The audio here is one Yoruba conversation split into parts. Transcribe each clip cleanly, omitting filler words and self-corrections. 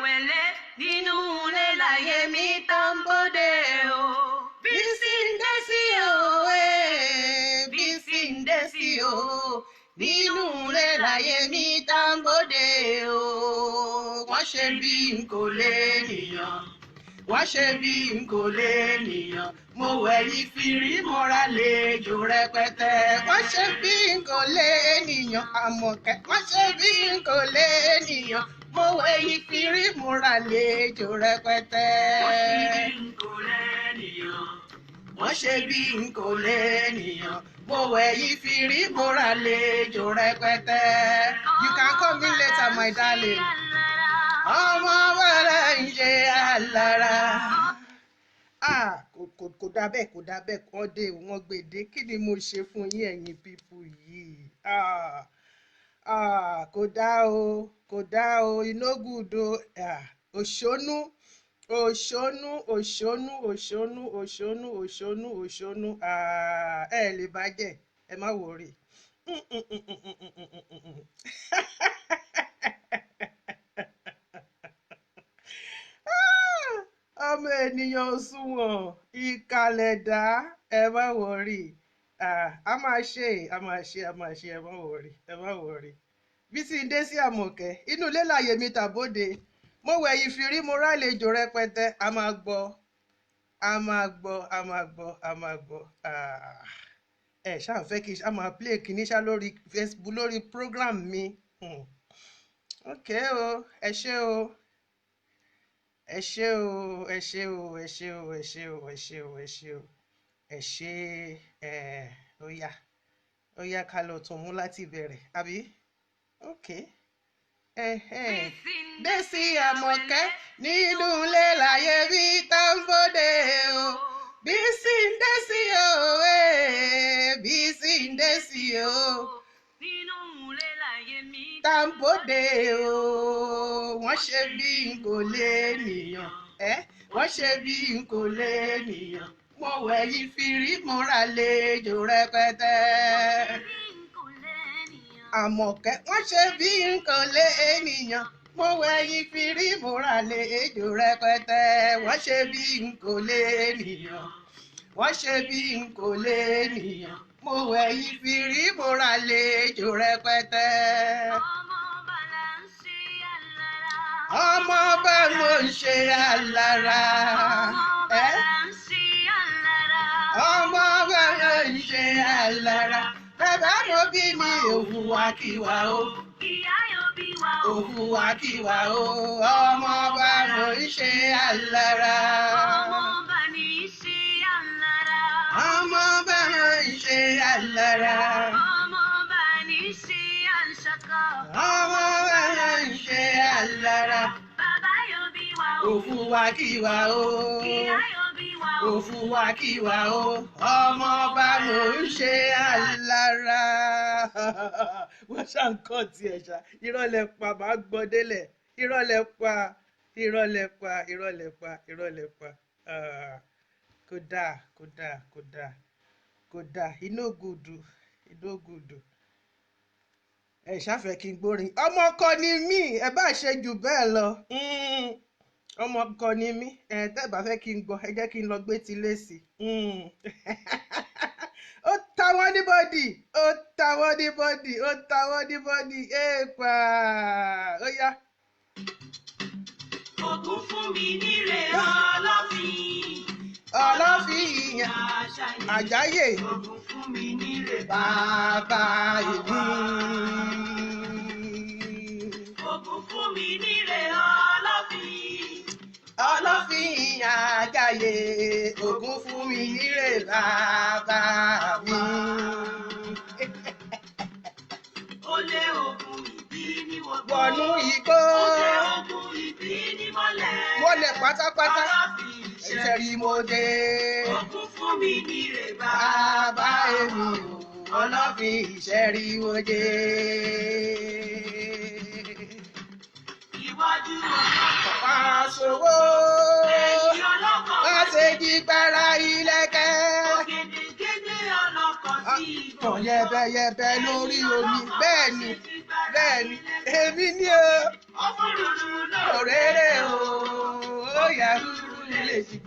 wẹ̀lẹ́ nínú ilé láyé mi tán bóde o. Bísí ń dé sí o, Bísí ń dé sí o. Nínú ilé láyé mi tán bóde o. Wọ́n ṣe bí n kò lè nìyàn. Wọ́n ṣe bí n kò lè nìyàn. Mo wẹ̀yìn fìrí mọ́ra lejò rẹpẹtẹ. Wọ́n ṣe bí n kò lè nìyàn. Àmọ̀kẹ́. Wọ́n ṣe bí n kò lè nìyàn. Mo wẹ̀yìn fìrí mọ́ra lejò rẹpẹtẹ. Wọ́n ṣe bí n kò lè nìyàn. Mo wẹ̀yìn fìrí mọ́ra lejò rẹpẹtẹ. You can call me later, my darling. Ọmọ wẹ́rẹ́ ń ṣe alára. Kò dá bẹ́ẹ̀, kò dá bẹ́ẹ̀, kọ́ dé wọ́n gbèdé. Kí ni mo ṣe fún yín ẹ̀yin pípù yìí? Kò dá o, kò dá o, iná gùdò. Òṣónú, òṣónú, òṣónú, òṣónú, òṣónú, òṣónú, òṣónú. Ẹ lè bàjẹ́, ẹ má wòrè. Ọmọ ènìyàn òṣùwọ̀n ìkàlẹ̀dá, ẹ má wọrí. A máa ṣe, ẹ má wọrí, ẹ má wọrí. Bísí ń dé sí Àmọ̀kẹ́, inú ilé láyé mi tàbóde. Mo wẹ̀yìn fìrí mo rálejò rẹpẹtẹ. A máa gbọ́, a máa gbọ́, a máa gbọ́, a máa gbọ́. Ẹ ṣáà fẹ́ kí a máa play kìíní ṣá lórí Facebook lórí program mi. Ok o, ẹ ṣé o. Ẹ ṣé o, ẹ ṣé o, ẹ ṣé o, ẹ ṣé o, ẹ ṣé o, ẹ ṣé o, ẹ ṣé. Ó yá ká lọ tún mú láti bẹ̀rẹ̀, àbí? Ok. Dé sí Àmọ̀kẹ́ nínú ilé láyé bí tán bóde o. Bísí ń dé sí o, Bísí ń dé sí o. Nínú ilé láyé mi tán bóde o. Wọ́n ṣe bí n kò lè nìyàn. Wọ́n ṣe bí n kò lè nìyàn. Mo wẹ̀yìn fìrí mọ́ra lejò rẹpẹtẹ. Àmọ̀kẹ́. Wọ́n ṣe bí n kò lè nìyàn. Mo wẹ̀yìn fìrí mọ́ra lejò rẹpẹtẹ. Wọ́n ṣe bí n kò lè nìyàn. Wọ́n ṣe bí n kò lè nìyàn. Mo wẹ̀yìn fìrí mọ́ra lejò rẹpẹtẹ. Ọmọ bá mo ń ṣe alára. Ọmọ bá mo ń ṣe alára. Bàbá mo bí mi òhùwà kíwà o. Òhùwà kíwà o. Ọmọ bá mo ń ṣe alára. Ọmọ bá mo ń ṣe alára. Ọmọ bá mo ń ṣe alára. Òhùwà kíwà o. Òhùwà kíwà o. Ọmọ bá mo ń ṣe alára. Wọ́n ṣáà ń kọ́ tiẹ̀ ṣá. Irọ́lẹ̀ pa, máa gbọ́ délẹ̀. Irọ́lẹ̀ pa, irọ́lẹ̀ pa, irọ́lẹ̀ pa, irọ́lẹ̀ pa. Kò dáa, kò dáa, kò dáa, kò dáa. Iná gùdù, iná gùdù. Ẹ ṣáfẹ́ kí n gbórin. Ọmọ ọkọ ni mí, ẹ bá ṣe jù bẹ́ẹ̀ lọ. Ọmọ ọkọ ni mí, tẹ́ bá fẹ́ kí n gbọ́, ẹ jẹ́ kí n lọ gbé ti léèsì. Ó ta wọ́n ní bọ́dì, ó ta wọ́n ní bọ́dì, ó ta wọ́n ní bọ́dì. Èèpà, ó yá. Ògúnfúnminire Ọlọ́fin. Ọlọ́fin ìyàn àjáyè. Ògúnfúnminire bàbá èmi. Ògúnfúnminire Ọlọ́fin. Ọlọ́fin ìyàn àjáyè. Ògúnfúnminire bàbá mi. Olè ogun ìbí ní wọgbọ́. Wọnú igbó. Olè ogun ìbí ní mọ́lẹ̀. Mọ́lẹ̀ pátápátá. Ọlọ́fin ìṣẹ̀rí mo dé. Ògúnfúnminire bàbá èmi o. Ọlọ́fin ìṣẹ̀rí mo dé. Iwájú ọlọ́kọ̀. Pàṣọwó. Ẹ̀yìn ọlọ́kọ̀. Wọ́n ṣe jí gbára ilẹ̀kẹ̀. Ògèdègèdè ọlọ́kọ̀ sí ìbò. Tàn yẹbẹyẹbẹ lórí omi. Bẹ́ẹ̀ni, bẹ́ẹ̀ni, èmi ni o. Òfurufú náà. Òrèrè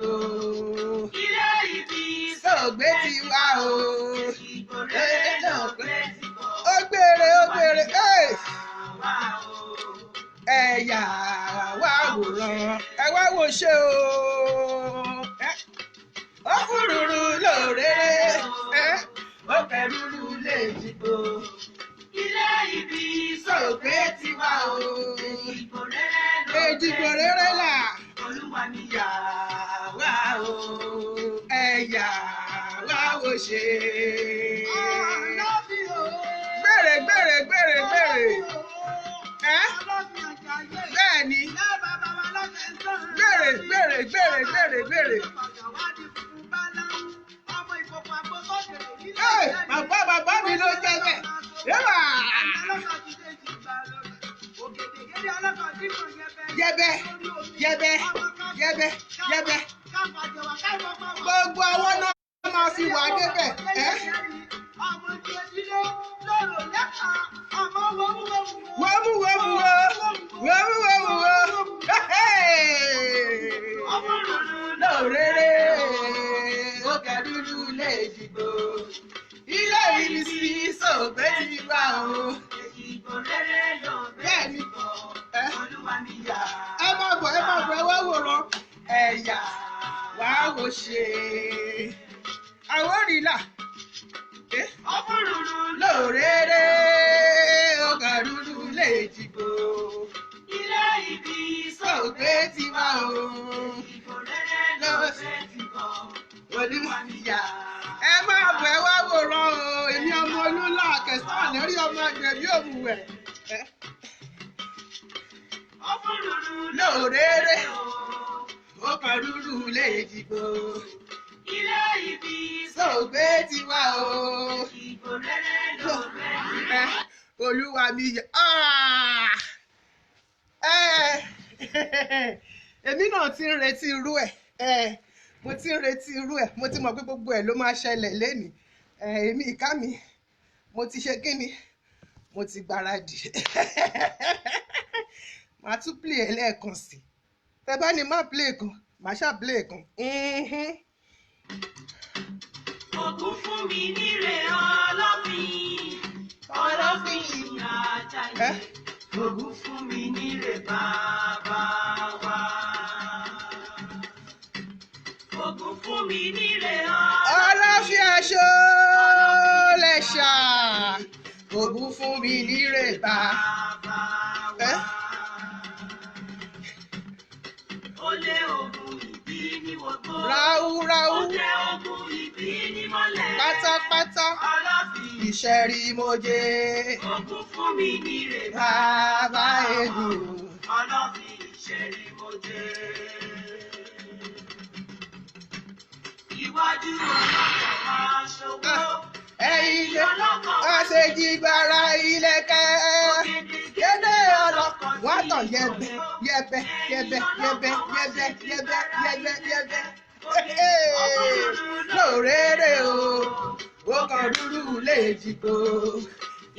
èjìgbò. Ilé ibi Sògbé ti wá o. Èjìgbò rere ló gbé ti bọ̀. Ó gbére ó gbére. Wá o. Ẹ̀yà wá wòran. Ẹ wá wò ṣe o. Ó fúrúrú lórere. Ó kẹrúrú lèjìgbò. Ilé ibi Sògbé ti wá o. Èjìgbò rere ló gbé Èjìgbò rere là. Olúwa mi Ẹ̀yà wá o. Ẹ̀yà wá wò ṣe. Gbèrè gbèrè gbèrè gbèrè. Bẹ́ẹ̀ni. Gbèrè gbèrè gbèrè gbèrè gbèrè. Bàbá mi ló jẹ́ bẹ́ẹ̀. Yẹ́bà. Yẹ́bẹ́ yẹ́bẹ́ yẹ́bẹ́ yẹ́bẹ́. Gbogbo àwọn náà máa fi wà débẹ̀. Wọ́mú wọ́mú wo. Wọ́mú wọ́mú wo. Lórere ó kẹ́dúdú lèjìgbò. Ilé ìrísí Sògbé ti wá o. Èjìgbò rere ló gbé ti bọ̀. Olúwa mi yà. Ẹ máa bọ̀ ẹ wá wòran. Ẹ̀yà wá wò ṣe. Àwórì là. Lórere ó kẹ́dúdú lèjìgbò. Ilé ibi Sògbé ti wá o. Èjìgbò rere ló gbé ti bọ̀. Olúwa mi yà. Ẹ máa bọ̀ ẹ wá wòran o. Èmi ọmọ olúlà kẹsàn-án lórí ọmọ àgbẹ̀bí òmùwẹ̀. Lórere ó kẹ́dúdú lèjìgbò. Ilé ibi Sògbé ti wá o. Èjìgbò rere ló gbé ti bọ̀. Olúwa mi yà. Èmi náà ti ń retí irú ẹ̀. Mo ti ń retí irú ẹ̀. Mo ti mọ̀ pé gbogbo ẹ̀ ló máa ṣẹlẹ̀ lénìí. Èmi ìka mi mo ti ṣe kíni mo ti gbáradì. Màá tún play ẹ̀ lẹ́ẹ̀kan sí. Tẹ bá ní má play kan màá ṣáà play kan. Ògúnfúnminire ọlọ́fin. Ọlọ́fin ìyá Àjàyè. Ògúnfúnminire bàbá wa. Ògúnfúnminire Ọlọ́fin aṣọ lẹ̀ṣà. Ògúnfúnminire bàbá wa. Olè ogun ìbí ní wọ́pọ̀. Ráúráú. Olè ogun ìbí ní mọ́lẹ̀. Pátápátá. Ọlọ́fin Ìṣẹ́rí mojé. Ògúnfúnminire Bàbá egun. Ọlọ́fin ìṣẹ́rí mojé. Iwájú ọlọ́kọ̀ máa ṣòwò. Ẹ̀yin ló àṣejìgbara ilẹ̀kẹ̀. Kéde ọlọ́kọ̀ wá tàn yẹbẹ yẹbẹ yẹbẹ yẹbẹ yẹbẹ yẹbẹ yẹbẹ yẹbẹ. Lórere o ó kẹ́dúdú lèjìgbò.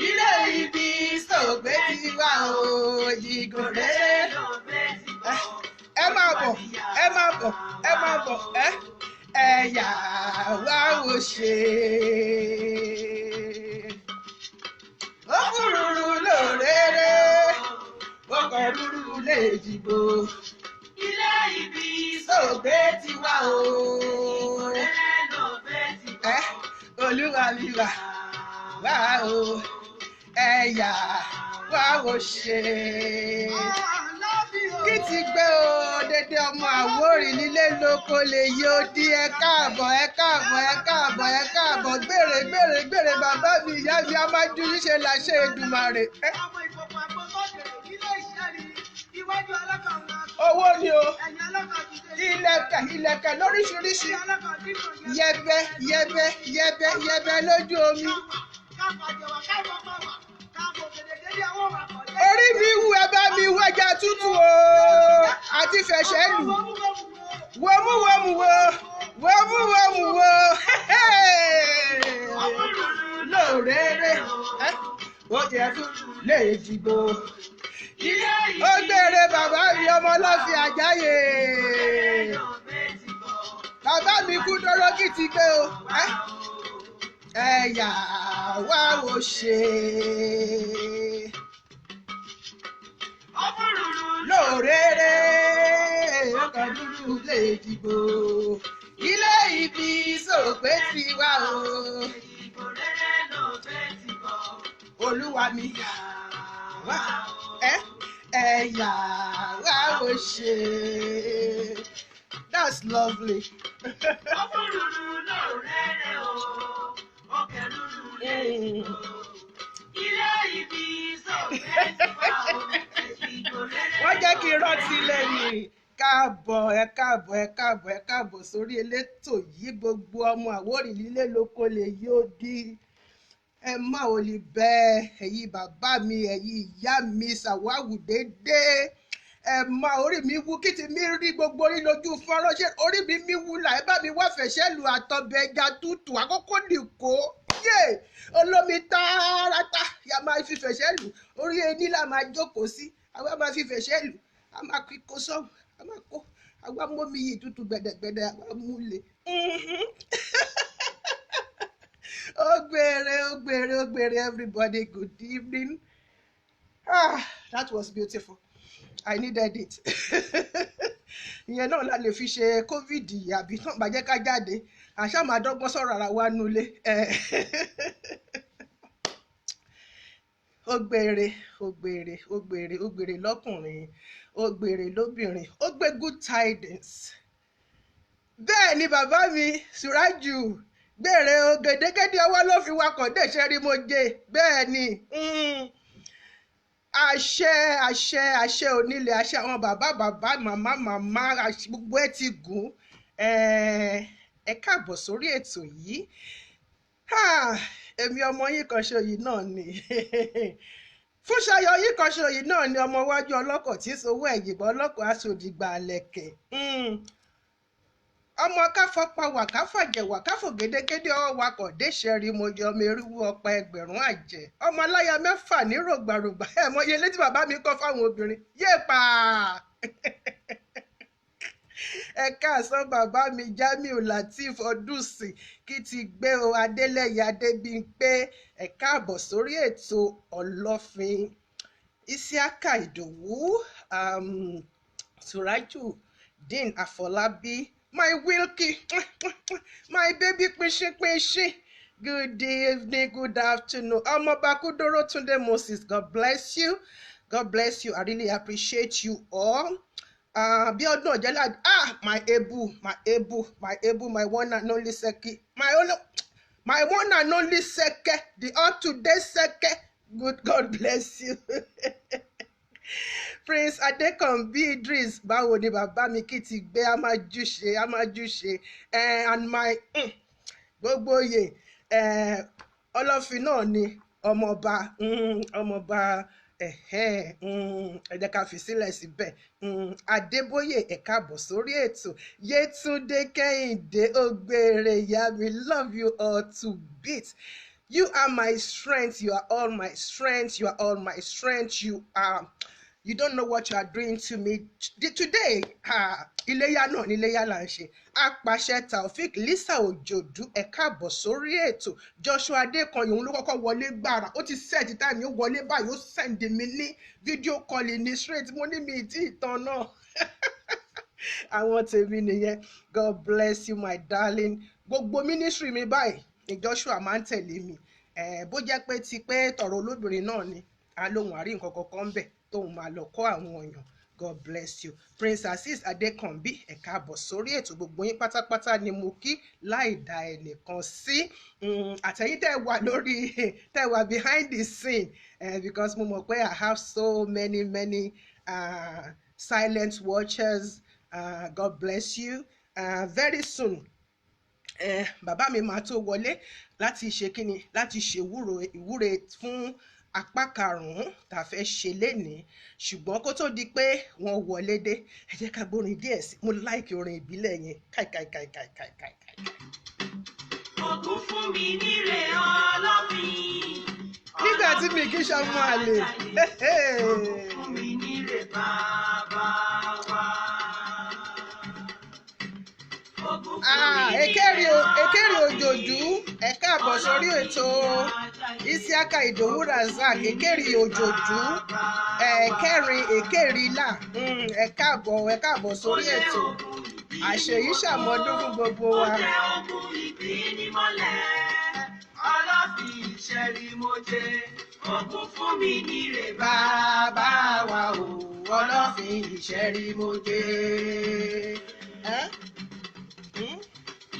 Ilé ibi Sògbé ti wá o. Èjìgbò rere. Ẹ máa bọ̀ ẹ máa bọ̀ ẹ máa bọ̀ ẹ̀yà wá wò ṣe. Ó fúrúrú lórere ó kẹ́dúdú lèjìgbò. Ilé ibi Sògbé ti wá o. rere ló gbé ti bọ̀. Olúwa mi wá o. Ẹ̀yà wá wò ṣe. Kí ti gbé o dédé ọmọ Àwórì nílé lóko lè yí ó dí. Ẹ káàbọ̀ ẹ káàbọ̀ ẹ káàbọ̀ ẹ káàbọ̀. Gbèrè gbèrè gbèrè bàbá mi ìyá mi a máa ju ṣe làṣẹ Èdùmàrè. Ọmọ ìkòkò àgbọ̀sọ̀kèrè nílé ìṣẹ́ni iwájú ọlọ́kọ̀ wọn. Owó ni o. Ẹ̀yìn ọlọ́kọ̀ ti dé. Ilẹ̀kẹ̀ lóríṣiríṣi. Ọlọ́kọ̀ tí kò yẹ. Yẹbẹ yẹbẹ yẹbẹ yẹbẹ lójú omi. Káfàjẹwà káfọ́pọ̀ wà. Káfọ̀ gèdègèdè àwọn wà kọ̀ jẹ́. Orí mi wù ẹ bá mi wọ ẹja tútù o. Àti fẹ̀ṣẹ̀ lù. Wòmú wòmú wo. Wòmú wòmú wo. Lórere ó jẹ́ tútù lèjìgbò. Ó gbére bàbá mi ọmọ Ọlọ́fin Àjàyè. bàbá mi kú dọ́rọ́ kì ti gbé o ẹ̀yà wá wo ṣe lórèrè ọkọ̀ dúdú lè dìbò ilé ibi sòpé ti wá o olúwa mi wá ẹ̀yà wá wo ṣe. That's lovely. Wọ́n jẹ́ kí n rántí lẹ́yìn ẹ káàbọ̀ sórí elétò yìí gbogbo ọmọ Àwórì lílé lóko lè yóò di ẹ má ò lè bẹ́ẹ̀ ẹ̀yin bàbá mi ẹ̀yin ìyá mi ṣàwáwù déédéé ẹ má orí mi wú kí ti mi rí gbogbo orí lójú fọ́nrán ṣé orí mi wú là ẹ bá mi wá fẹ̀ṣẹ́ lu àtọ̀bẹ̀ ẹja tútù àkókò nìkó yé olómi tààràtà yà máa fi fẹ̀ṣẹ́ lù orí ẹni là máa jókòó sí àwa máa fi fẹ̀ṣẹ́ lù a máa kó sọ́hùn a máa kó àwa mọ́mi yìí tútù gbẹ̀dẹ̀gbẹ̀dẹ̀ àwa múlẹ̀. Ogbere, everybody, good evening. That was beautiful. I needed it. Ìyẹn náà la lè fi ṣe COVID àbí tán bá jẹ́ ká jáde àṣà máa dọ́gbọ́n sọ̀rọ̀ ara wa nulẹ̀. Ogbere lọ́kùnrin, ogbere lóbìnrin, ó gbé good tidings. Bẹ́ẹ̀ ni bàbá mi Suraju gbèrè o gèdégédé ọwọ́ ló fi wakọ̀ dé ṣẹ́rí mo jẹ bẹ́ẹ̀ ni àṣẹ onílé àṣẹ àwọn bàbá màmá gbogbo ẹ ti gùn ẹ káàbọ̀ sórí ètò yìí èmi ọmọ yín kan ṣe yìí náà ni fún ṣayọ̀ yìí kan ṣe yìí náà ni ọmọ iwájú ọlọ́kọ̀ tí sowó ẹ̀yìnbọn ọlọ́kọ̀ aṣòdìgbà àlẹ̀kẹ̀ ọmọ káfọpá wà káfàjẹwà káfògédégédé ọwọ́ wakọ̀ déṣẹrí mojú ọmọ eriwo ọ̀pá ẹgbẹ̀rún àjẹ ọmọ aláya mẹ́fà ní rògbàrògbà ẹ mọye létí bàbá mi kọ́ fáwọn obìnrin yéèpà ẹ káàsán bàbá mi Jamiu Lateef Ọdúnsì kí ti gbé o Adélẹ́yẹ Adébímpé ẹ káàbọ̀ sórí ètò Ọlọ́fin Isiaka Ìdòwú Suraju Dean Afọlábí my Wilkie, my baby Pishi. Good evening, good afternoon. Ọmọọba Kúdóró Túndé Moses, God bless you. God bless you. I really appreciate you all. Bí ọdún ọ̀jẹ́lá, my Ebu, my one and only Seki. My one and only Seke, the all today Seke. Good, God bless you. Prince Adekanbi Idris, báwo ni bàbá mi kí ti gbé a máa júṣe and my gbogbo oyè Ọlọ́fin náà ni ọmọọba ẹ jẹ́ ká fi sílẹ̀ síbẹ̀ Adébóyè ẹ káàbọ̀ sórí ètò Yétúndé Kẹ́hìndé Ògbèrè ìyá mi love you all to bits. You are my strength. You are all my strength. You are all my strength. You don't know what you are doing to me today. Iléyá náà ni iléyá là ń ṣe. Apàṣẹ Taofik Lisa Òjòdú ẹ káàbọ̀ sórí ètò. Joshua Adékan yòówù ló kọ́kọ́ wọlé gbàrà. Ó ti set time yóò wọlé báyìí ó send mi ní video call ní straight. Mo ní mi tí ìtàn náà. Àwọn tèmi nìyẹn. God bless you my darling. Gbogbo ministry mi báyìí ni Joshua máa ń tẹ̀lé mi. Bó jẹ́ pé ti pé tọ̀rọ̀ olóbìnrin náà ni alóhùn àrí nǹkan kankan bẹ̀ tóun máa lọ kọ́ àwọn èèyàn. God bless you. Prince Azeez Adekanbi ẹ káàbọ̀ sórí ètò gbogbo yín pátápátá ni mo kí láì dá ẹnìkan sí. Àtẹ̀yìn tẹ́ wà lórí tẹ́ wà behind the scene because mo mọ̀ pé I have so many silent watchers. God bless you. Very soon bàbá mi máa tó wọlé láti ṣe kíni láti ṣe ìwúre fún apá karùn-ún tá a fẹ́ ṣe lénìí ṣùgbọ́n kó tó di pé wọ́n wọlé dé ẹ jẹ́ ká gbórin díẹ̀ sí mo láìkì orin ìbílẹ̀ yẹn káìkáìkáìkáìkáìkáì. Ògúnfúnminire Ọlọ́fin. Nígbà tí mi kì í ṣọmọ àlè. Ògúnfúnminire bàbá wa. òjòjú ẹ káàbọ̀ sórí ètò Isiaka Ìdòwú Razak èkèrè òjòjú ẹ̀kẹrin èkèrìlà ẹ káàbọ̀ sórí ètò àṣeyí ṣàmọ́dún fún gbogbo wa. Ọlọ́fin ìṣẹ̀rí mo jẹ OGUNFUNMINIRE bàbá wa o Ọlọ́fin ìṣẹ̀rí mo jẹ.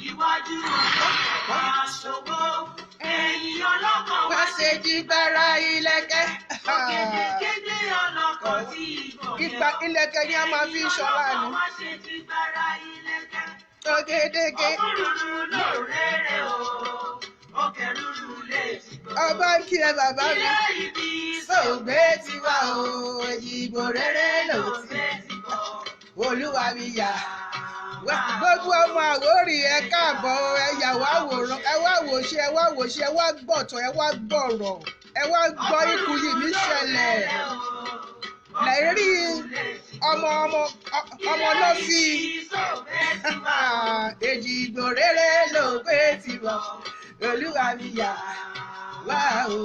Iwájú ọlọ́kọ̀ aṣọ́gbó ẹ̀yìn ọlọ́kọ̀ wá ṣe jígbára ìlẹ̀kẹ̀. òkèdèkéde ọlọ́kọ̀ tí ìgbà ìlẹ̀kẹ̀ ni a máa fi ṣọlá ni. wá ṣe jígbára ìlẹ̀kẹ̀. Ògèdègè. Òkúrúrú lórèrè o, òkèrúrú lè ti gbọ́. Ọba ń kí ẹ bàbá mi. Ilé ibi Sògbé tiwa o, ìgbò rere ló ti. Olúwa mi yà. Gbogbo ọmọ Àwórì ẹ káàbọ̀ ẹ yà wá wòran ẹ wá wòṣe ẹ wá wòṣe ẹ wá gbọ̀tọ̀ ẹ wá gbọ̀rọ̀ ẹ wá gbọ́ ikú yìí mi ṣẹlẹ̀. Lẹ́rí ọmọ lọ́fì. Èjìgbò rere ló gbé tiwọ̀. Olúwa mi yà wá o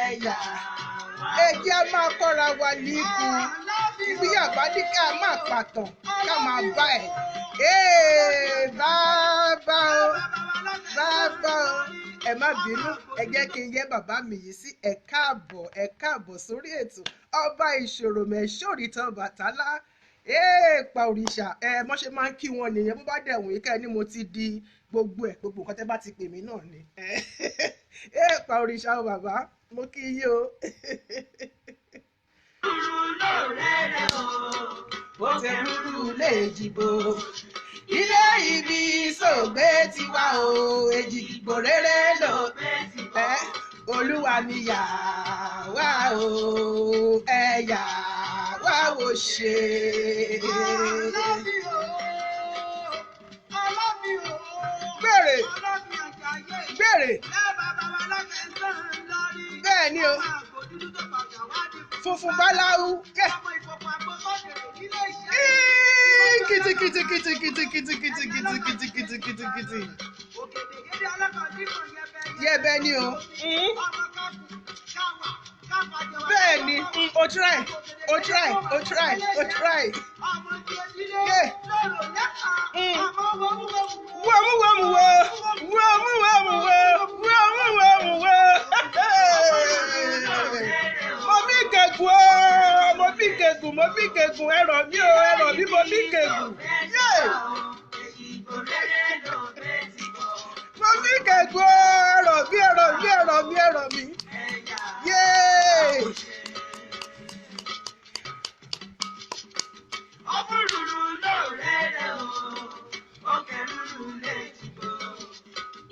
ẹ̀yà. Èjì á máa kọ́ra wa níkù. Ibi àbádí ká máa pàtàn ká máa bá ẹ̀. Bàbá o ẹ má bínú ẹ jẹ́ kí n yẹ bàbá mi yìí sí ẹ káàbọ̀ sórí ètò ọba ìṣòro mẹ́ṣọ́rì tán Bàtálá. Pa òrìṣà mọ́ ṣe máa ń kí wọn nìyẹn bó bá dẹ̀ wọ̀nyí ká ní mo ti di gbogbo nǹkan tẹ́ bá ti pè mí náà ni. Pa òrìṣà o bàbá mo kí yí o. Òkèrúrú lè jìbò ilé ibi Sògbé tiwa o Èjìgbò rere ló Olúwa mi yà wá o ẹ̀yà wá wò ṣe. Gbèrè bẹ́ẹ̀ ni o funfun báláwú kìtìkìtì yẹbẹ ni o bẹ́ẹ̀ ni o try. Mo bí gègùn ẹ̀rọ mi mo bí gègùn. Mo bí gègùn ẹ̀rọ mi. Òkúrúrú lórèrè o, òkèrúrú lè ti gbọ́.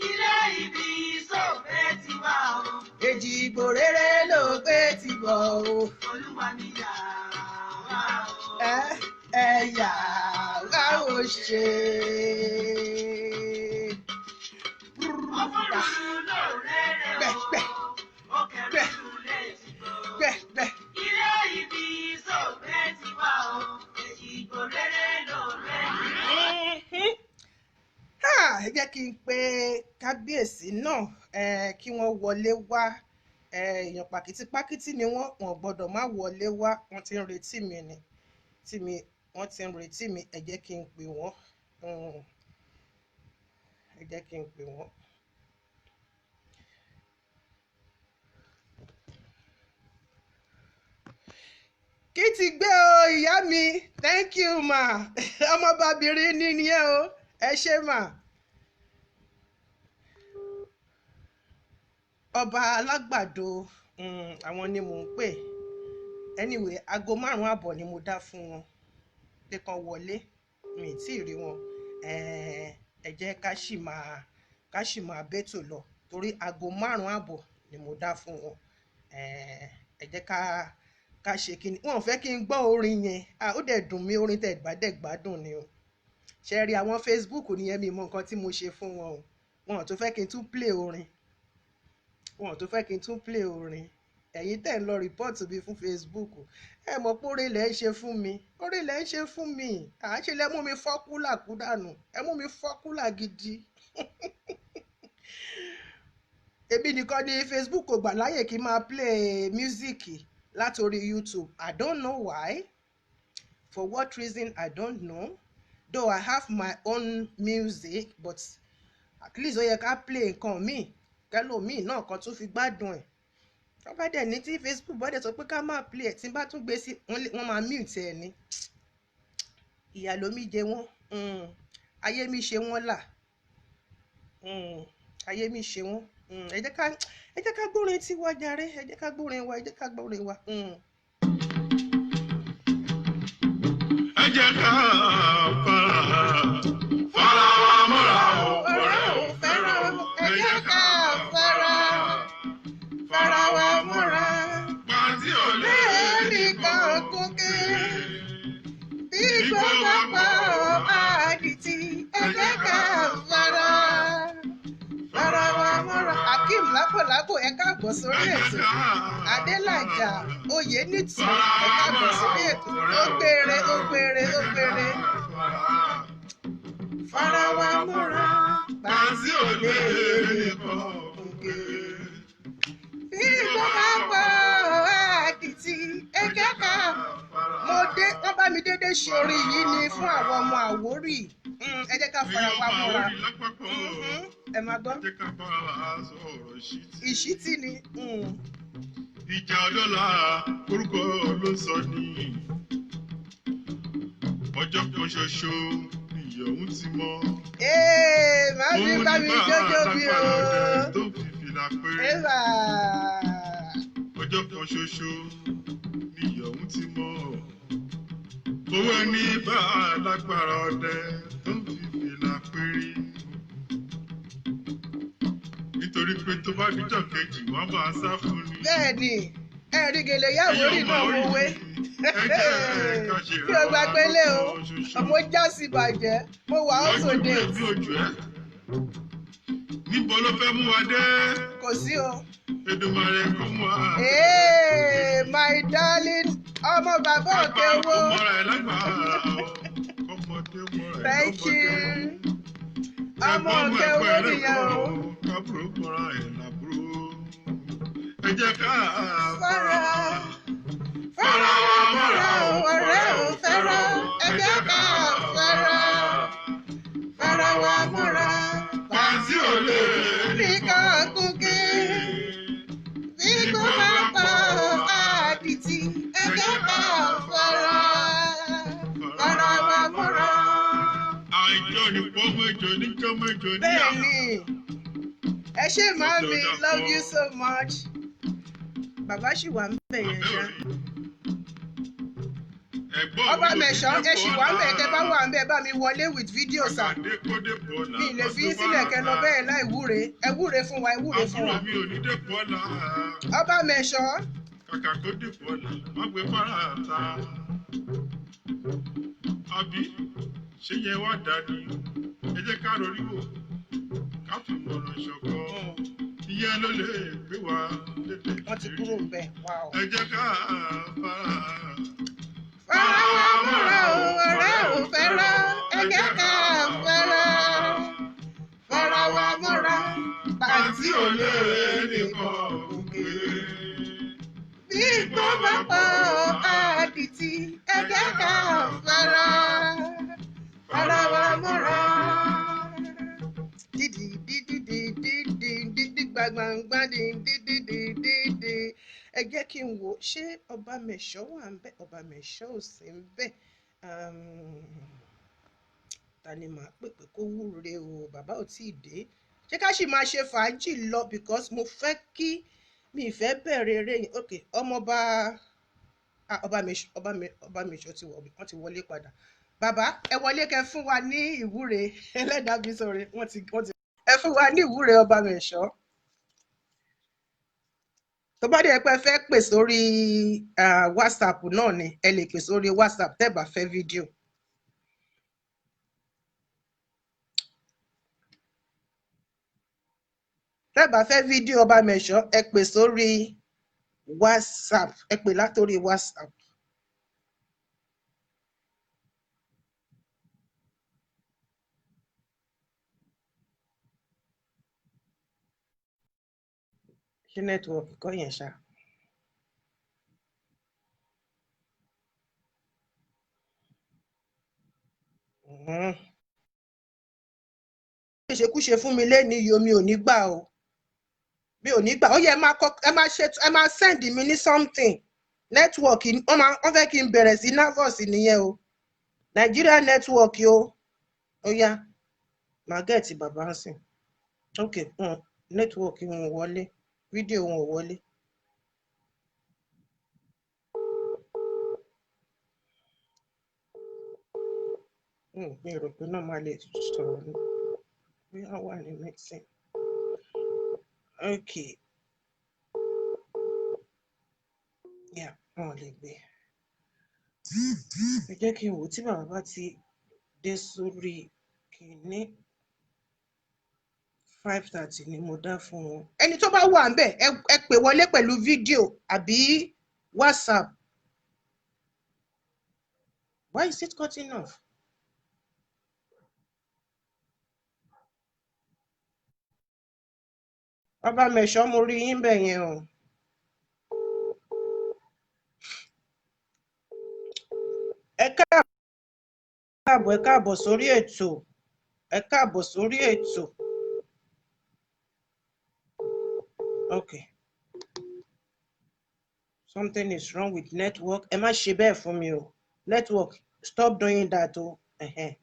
Ilé ibi Sògbé tiwa o. Èjìgbò rere ló gbé ti bọ̀ o. Olúwa mi yà wá o. Ẹ̀yà wá ò ṣe. Òkúrúrú lórèrè o, òkèrúrú lè ti gbọ́. Ilé ibi Sògbé tiwa o. Èjìgbò rere lórèrè. Ẹ jẹ́ kí n pe kábíyèsí náà kí wọ́n wọlé wá. Èèyàn pàkìtìpákìtì ni wọ́n gbọ́dọ̀ má wọlé wá wọ́n ti ń retí mi ni wọ́n ti ń retí mi ẹ jẹ́ kí n pè wọ́n. Kí ti gbé o ìyá mi thank you ma ọmọbabìnrin ní nìyẹn o ẹ ṣé mà. Ọba alágbàdo àwọn ni mò ń pè anyway aago 5:30 ni mo dá fún wọn pé kán wọlé mi tí ì rí wọn ẹ jẹ́ ká sì máa bẹ́tò lọ torí aago 5:30 ni mo dá fún wọn ẹ jẹ́ ká ṣe kíni wọn ò fẹ́ kí n gbọ́ orin yẹn ó dẹ̀ dùn mí orin tẹ̀ gbádùn ni o ṣe rí àwọn Facebook nìyẹn mi mọ nǹkan tí mo ṣe fún wọn o wọn ò tó fẹ́ kí n tún play orin ẹ̀yin tẹ̀ ń lọ rìpọ́ọ̀tù mi fún Facebook ẹ mọ̀ pé orí ilẹ̀ ń ṣe fún mi àṣẹ lẹ mú mi fọ́ kúlà kú dànù ẹ mú mi fọ́ kúlà gidi Èmi nìkan ní Facebook kò gbà láyè kí n máa play music látorí YouTube. I don't know why. For what reason, I don't know. Though I have my own music, but at least ó yẹ ká play nǹkan míì kẹ́lòmíì náà kan tún fi gbádùn ẹ̀. Tó bá dẹ̀ ní tí Facebook bá dẹ̀ sọ pé ká máa play ẹ̀ tí n bá tún gbé sí wọ́n máa mute ẹ̀ ni. Ìyà ló mi jẹ wọ́n. Ayé mi ṣe wọ́n là. Ayé mi ṣe wọ́n. Ẹ jẹ́ ká gbórin tiwa jàre. Ẹ jẹ́ ká gbórin wa. Ẹ jẹ́ ká gbórin wa. Ẹ jẹ́ ká fara wa mọ́ra o. Ọ̀rẹ́ ò fẹ́ràn. Ẹ jẹ́ ká fara wa mọ́ra. Pàtí ò lè Lẹ́ẹ̀nìkan gòkè. Bí gbogbo pa àdìtì. Ẹ jẹ́ ká fara wa mọ́ra. Akeem lápòlápò ẹ káàbọ̀ sórí ètò. Adélàjà Oyènítù ẹ káàbọ̀ sórí ètò. Ó gbére. Fara wa mọ́ra. pàtí ò lè nìkan òkè. Bí gbogbo pa àdìtì. Ẹ jẹ́ ká. Wọ́n bá mi dédé ṣe orin yìí ni fún àwọn ọmọ Àwórì. Ẹ jẹ́ ká fara wa mọ́ra. Ẹ máa gbọ́. Ẹ jẹ́ ká bára wa sọ̀rọ̀ Ìṣítí ni. Ìjà ọlọ́lá orúkọ ló sọ ní. Ọjọ́ kan ṣoṣo ìyọ̀hún ti mọ́. Màá bá mi jójó bí o. Tó fi fìlà pé. Ọjọ́ kan ṣoṣo ìyọ̀hún ti mọ́. Owó ẹni bá lágbára ọdẹ tó fi fìlà péré. Nítorí pé tó bá díjọ́ kejì wọ́n máa sá fún ni. Bẹ́ẹ̀ni, ẹ̀rí gèlè Yàwórì náà mo wé. Bí o gba pélé o, ọmọ jásí bàjẹ́, mo wà ó sòdè. Níbo ló fẹ́ mú wa dé? Kò sí o. Èdùmàrè kò mú wa. My darling, ọmọ bàbá òkè owó. Ọmọra ẹ̀ lágbàá. Ọmọdé mọ́ra ẹ̀. Thank you. Ọmọ òkè owó nìyẹn o. Kábùrò mọ́ra ẹ̀ làbúrò. Ẹ jẹ́ ká Fara wa mọ́ra o, ọ̀rẹ́ ò fẹ́ràn. Ẹ jẹ́ ká fara wa mọ́ra. pàtí ò lè Nìkan gòkè. Bí kò bá pa àdìtì. Ẹ jẹ́ ká fara wa mọ́ra. àìjọ ní pọ́nmẹ́jọ ní jọ́mẹ́jọ ní Bẹ́ẹ̀ni, ẹ ṣé màámi, love you so much. Bàbá ṣì wà ń bẹ̀ yẹn ṣá. Ọba Mẹ̀ṣọ́ ẹ ṣì wà ń bẹ̀ tẹ́ bá wà ń bẹ̀ bá mi wọlé with video sir. Mi lè fi sílẹ̀ kẹ́ lọ bẹ́ẹ̀ láì wúre. Ẹ wúre fún wa, ẹ wúre fún wa. Àbúrò mi ò ní dépò ọ̀la. Ọba Mẹ̀ṣọ́. Kàkà kó dépò ọ̀la, má gbé fara ta. Àbí ṣé yẹn wá dání? Ẹ jẹ́ ká rorí wò, ká fi mọ̀ràn ṣọ̀kan. Ìyẹn ló lè gbé wa dédé. Wọ́n ti kúrò ń bẹ̀. Ẹ jẹ́ ká fara. Fara wa mọ́ra o, ọ̀rẹ́ ò fẹ́ràn. Ẹ jẹ́ ká fara wa mọ́ra. Pàtí ò lè nìkan òkè. Bí gbọ́ bá pa àdìtì. Ẹ jẹ́ ká fara wa mọ́ra. Dídì gbàgbàgbà dídì. Ẹ jẹ́ kí n wò ṣé Ọba Mẹ̀ṣọ́ wà ń bẹ̀. Ọba Mẹ̀ṣọ́ ò sí ń bẹ̀. Ta ni màá pè pé kó wúre o? Bàbá ò tí ì dé. Ṣé ká sì máa ṣe fàájì lọ because mo fẹ́ kí mi ìfẹ́ bẹ̀rẹ̀ eré yẹn. Ok, ọmọọba Ọba Mẹ̀ṣọ́ wọ́n ti wọlé padà. Bàbá ẹ wọlé kẹ́ fún wa ní ìwúre. Ẹlẹ́dàá bí sọ̀rọ̀ wọ́n ti ẹ fún wa ní ìwúre Ọba Mẹ̀ṣọ́. Tó bá dẹ̀ pé fẹ́ pè sórí WhatsApp náà ni ẹ lè pè sórí WhatsApp tẹ́ bá fẹ́ fídíò. Tẹ́ bá fẹ́ fídíò Ọba Mẹ̀ṣọ́ ẹ pè sórí WhatsApp, ẹ pè látòrí WhatsApp. ṣé network kọ́ yẹn ṣá. ṣekúṣe fún mi lẹ́ni yìí mi ò ní gbà o mi ò ní gbà ó yẹ ẹ máa send mi ní something network wọ́n fẹ́ kí n bẹ̀rẹ̀ sí nervous nìyẹn o Nigeria network o ó yá màá gẹ̀ẹ́tì bàbá ń sìn ok network wọn ò wọlé fídíò wọn ò wọlé. mi rò pé náà máa lè sọ̀rọ̀ ní bí wọ́n wà ní mixing. ok yeah wọn lè gbé ẹ jẹ́ kí n wò tí bàbá bá ti dé sórí kìíní 5:30 ni mo dá fún wọn. ẹni tó bá wà ńbẹ̀ ẹ pè wọlé pẹ̀lú fídíò àbí WhatsApp. Why is it cutting off? Bàbá mẹ̀ṣọ́ mo rí yín bẹ̀ yẹn o. ẹ káàbọ̀ sórí ètò. ẹ káàbọ̀ sórí ètò. Okay. Something is wrong with network. Ẹ má ṣe bẹ́ẹ̀ fún mi o. Network, stop doing that o. Ẹ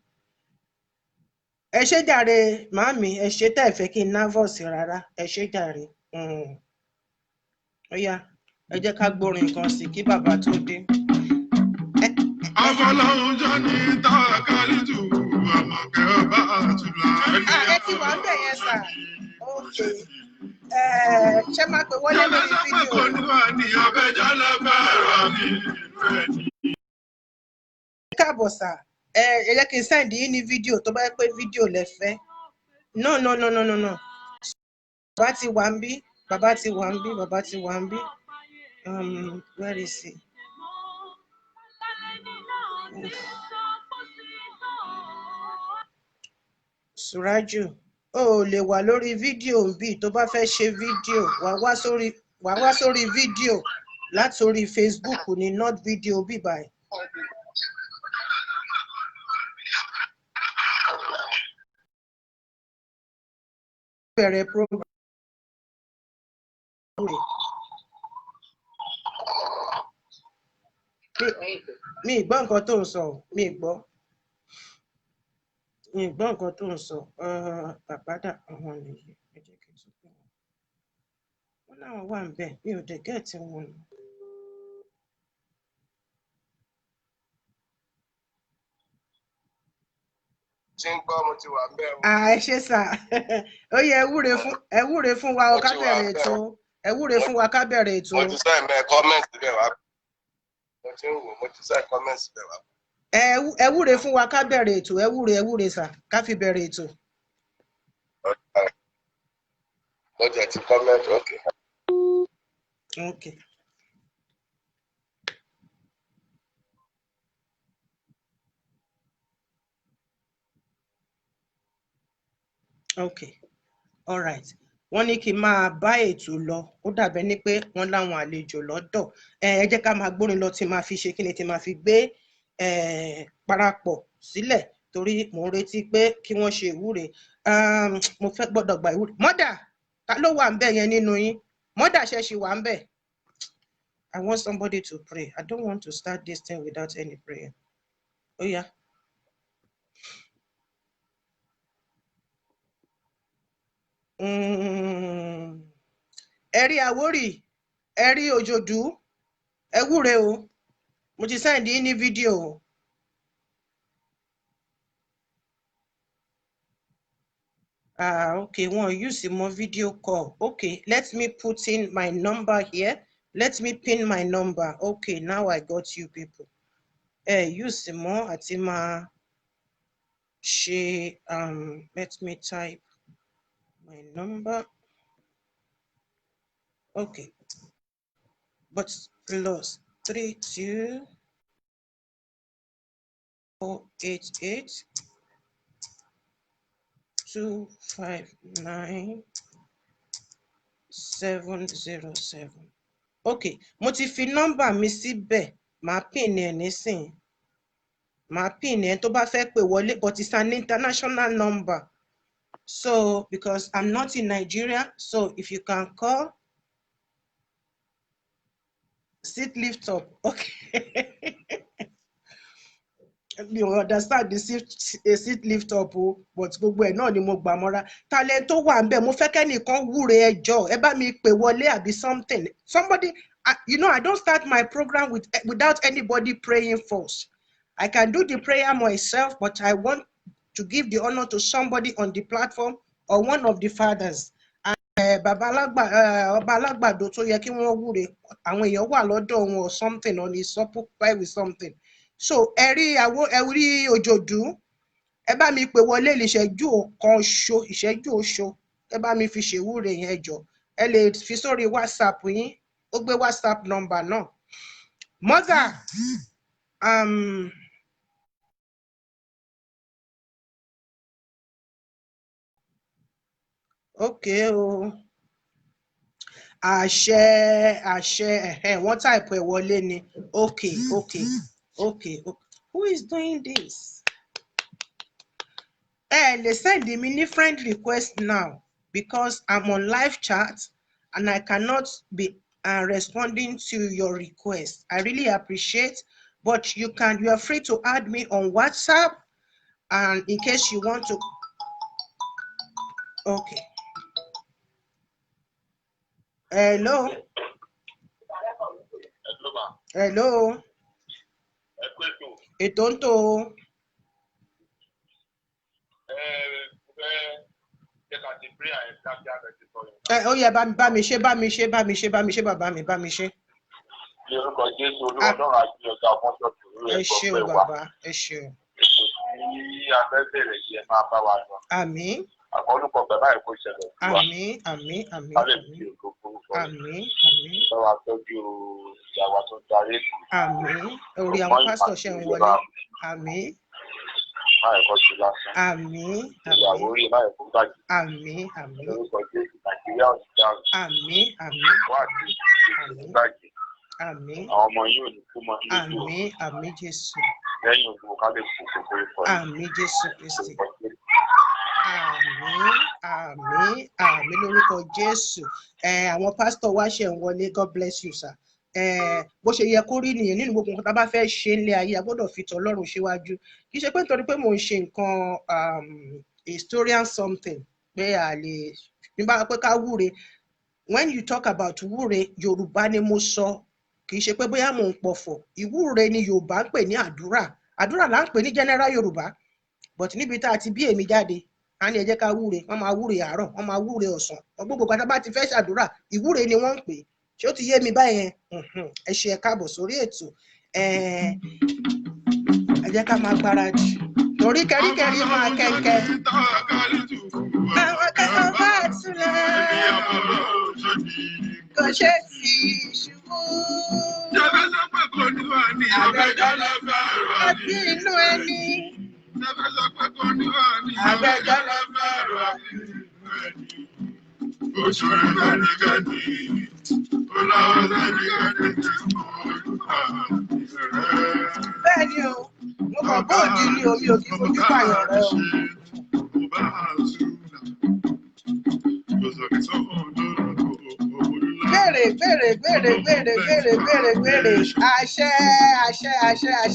ṣé jàre màámi, ẹ ṣé tẹ́ ẹ fẹ́ kí n nervous rárá. Ẹ ṣé jàre. Ó yá, ẹ jẹ́ ká gbórin kan sí kí bàbá tó dé. Afọlọ́run jọ ní tàkàrí tù àmọ̀kẹ́ ọba àtúlá. Ẹ ti wà ń bẹ̀ yẹn sà. Okay. Ṣé máa pè wọlé lórí fídíò? Ẹ káàbọ̀ sà. Ẹ jẹ́ kí n send yín ní fídíò tó bá yẹ pé fídíò lẹ fẹ́. No. Bàbá ti wà ń bí. Bàbá ti wà ń bí. Where is he? Suraju, o lè wà lórí fídíò bí tó bá fẹ́ ṣe fídíò wà wá sórí fídíò látòrí Facebook ní not video bí báyìí. Bẹ̀rẹ̀ program. Mi gbọ́ nǹkan tó ń sọ mi gbọ́ nǹkan tó ń sọ bàbá dà àwọn nìyí ẹ jẹ́ kí n sọ pé wọn láwọn wà ń bẹ̀ mi ò dẹ̀ gẹ́ẹ̀tì wọn nù. ṣé ń gbọ́ mo ti wà ń bẹ̀ o. ẹ ṣé sà ó yẹ ẹ wúre fún wa ká bẹ̀rẹ̀ ètò ẹ wúre fún wa ká bẹ̀rẹ̀ ètò. mo ti send kọ́mẹ́ǹtì bẹ̀ wá mo ti ń wò mo ti send kọ́mẹ́ǹtì bẹ̀ wá. ẹ wúre fún wa ká bẹ̀rẹ̀ ètò ẹ wúre sà ká fi bẹ̀rẹ̀ ètò. mo jẹ ti kọ́mẹ́ǹtì okay. Okay, all right. Wọ́n ní kí n máa bá ètò lọ ó dàbẹ́ ní pé wọ́n láwọn àlejò lọ́dọ̀ ẹ jẹ́ ká máa gbórin lọ tí máa fi ṣe kí ni tí máa fi gbé parapọ̀ sílẹ̀ torí mò ń retí pé kí wọ́n ṣe ìwúre mo fẹ́ gbọ́dọ̀ gba ìwúre. Mọ́dà ta ló wà ń bẹ̀ yẹn nínú yín? Mọ́dà ṣẹ̀ṣì wà ń bẹ̀. I want somebody to pray. I don't want to start this thing without any prayer. Oh yeah. Ẹ rí Àwórì, ẹ rí Òjòdú, ẹ wúre o. Mo ti send yín ní fídíò. Okay, wọ́n use more video call. Okay, let me put in my number here. Let me pin my number. Okay, now I got you people. Use more àti máa ṣe let me type my number. Okay, but plus 32 488 259 707. Okay, mo ti fi nọ́mbà mi síbẹ̀, màá pin ẹ̀ nísìn. Màá pin ẹ̀ tó bá fẹ́ pè wọlé, but it's an international number. So, because I'm not in Nigeria, so if you can call, seat lift up. Okay. You understand the seat lift up, but gbogbo ẹ̀ náà ni mo gbà mọ́ra. Talent tó wà ńbẹ̀, mo fẹ́ kẹ́nìkan wúre ẹjọ́, ẹ bá mi pè wọlé àbí something. Somebody, you know, I don't start my program without anybody praying first. I can do the prayer myself, but I want to give the honor to somebody on the platform or one of the fathers. Bàbá alágbàdo tó yẹ kí wọ́n wúre, àwọn èèyàn wà lọ́dọ̀ wọn or something, or is occupied with something. So ẹ̀rí òjòdú, ẹ bá mi pè wọlé ìṣẹ́jú kan ṣo, ìṣẹ́jú oṣo, ẹ bá mi fi ṣèwúre yẹn jọ. Ẹ lè fi sórí WhatsApp yín, ó gbé WhatsApp number náà. Mother, okay o. Àṣẹ, wọ́n type ẹ̀ wọlé ni. Okay. Who is doing this? They send me ní friend request now because I'm on live chat and I cannot be responding to your request. I really appreciate, but you are free to add me on WhatsApp, and in case you want to. Okay. Hello. Etonto. Oh yeah, bá mi ṣe bàbá mi, bá mi ṣe. Lórúkọ Jésù Olúwa náà àti ọ̀gá ọmọ ṣọ́ọ̀ṣì ẹ ṣé o bàbá, ẹ ṣé o. Tí a fẹ́ bẹ̀rẹ̀ yìí ẹ máa bá wa lọ. Àmín. Àkọlùkọ bàbá ẹ̀ kò ṣẹlẹ̀ sí wa. Àmín. Bá wa tọ́jú ìyàwó tó darí ètò. Àmín. Orí àwọn pásítọ̀ ṣe ń wọlé. Àmín. Máa ẹ̀kọ́ sí lásán. Àmín. Ìyàwó rí máa ẹ̀kọ́ gbàgbé. Àmín. Lórúkọ Jésù Nàìjíríà ò ní dáhùn. Àmín. Wá àti ìṣèlú gbàgbé. Àmín. Àwọn ọmọ yóò ní kú mọ́ nílùú. Àmín Jésù. Lẹ́yìn ògùn ká lè fò gbogbo ikọ̀. Àmín Jésù Kristi. Àmín lórúkọ Jésù. Àwọn pásítọ̀ wá ṣe ń wọlé. God bless you, sir. Bó ṣe yẹ kó rí nìyẹn nínú gbogbo nǹkan tá a bá fẹ́ ṣe nílé ayé, a gbọ́dọ̀ fi tọ̀ Ọlọ́run síwájú. Kì í ṣe pé nítorí pé mò ń ṣe nǹkan historian something pé a lè nígbà pé ká wúre. When you talk about wúre, Yorùbá ni mo sọ, kì í ṣe pé bóyá mò ń pọ̀fọ̀. Ìwúre ni Yorùbá ń pè ní àdúrà. Àdúrà là ń pè ní general Yorùbá, but níbi tá a ti bí èmi jáde, a ní ẹ jẹ́ ká wúre. Wọ́n máa wúre àárọ̀, wọ́n máa wúre ọ̀sán. Gbogbo ìgbà tá bá ti fẹ́ ṣàdúrà, ìwúre ni wọ́n ń pè. Ṣé ó ti yé mi báyẹn? Ẹ ṣé, ẹ káàbọ̀ sórí ètò. Ẹ jẹ́ ká máa gbáradì. Torí kẹ́ríkẹ́rí máa kẹ́kẹ́. Àwọn kẹ́kọ̀ọ́ bá túlẹ̀. Kò ṣe sí ṣubú. Àti inú ẹni. Bẹ́ẹ̀ni o, mo kàn bóòdì ni omi ò kí fojú pààyàn rẹ o. Béèrè. Àṣẹ.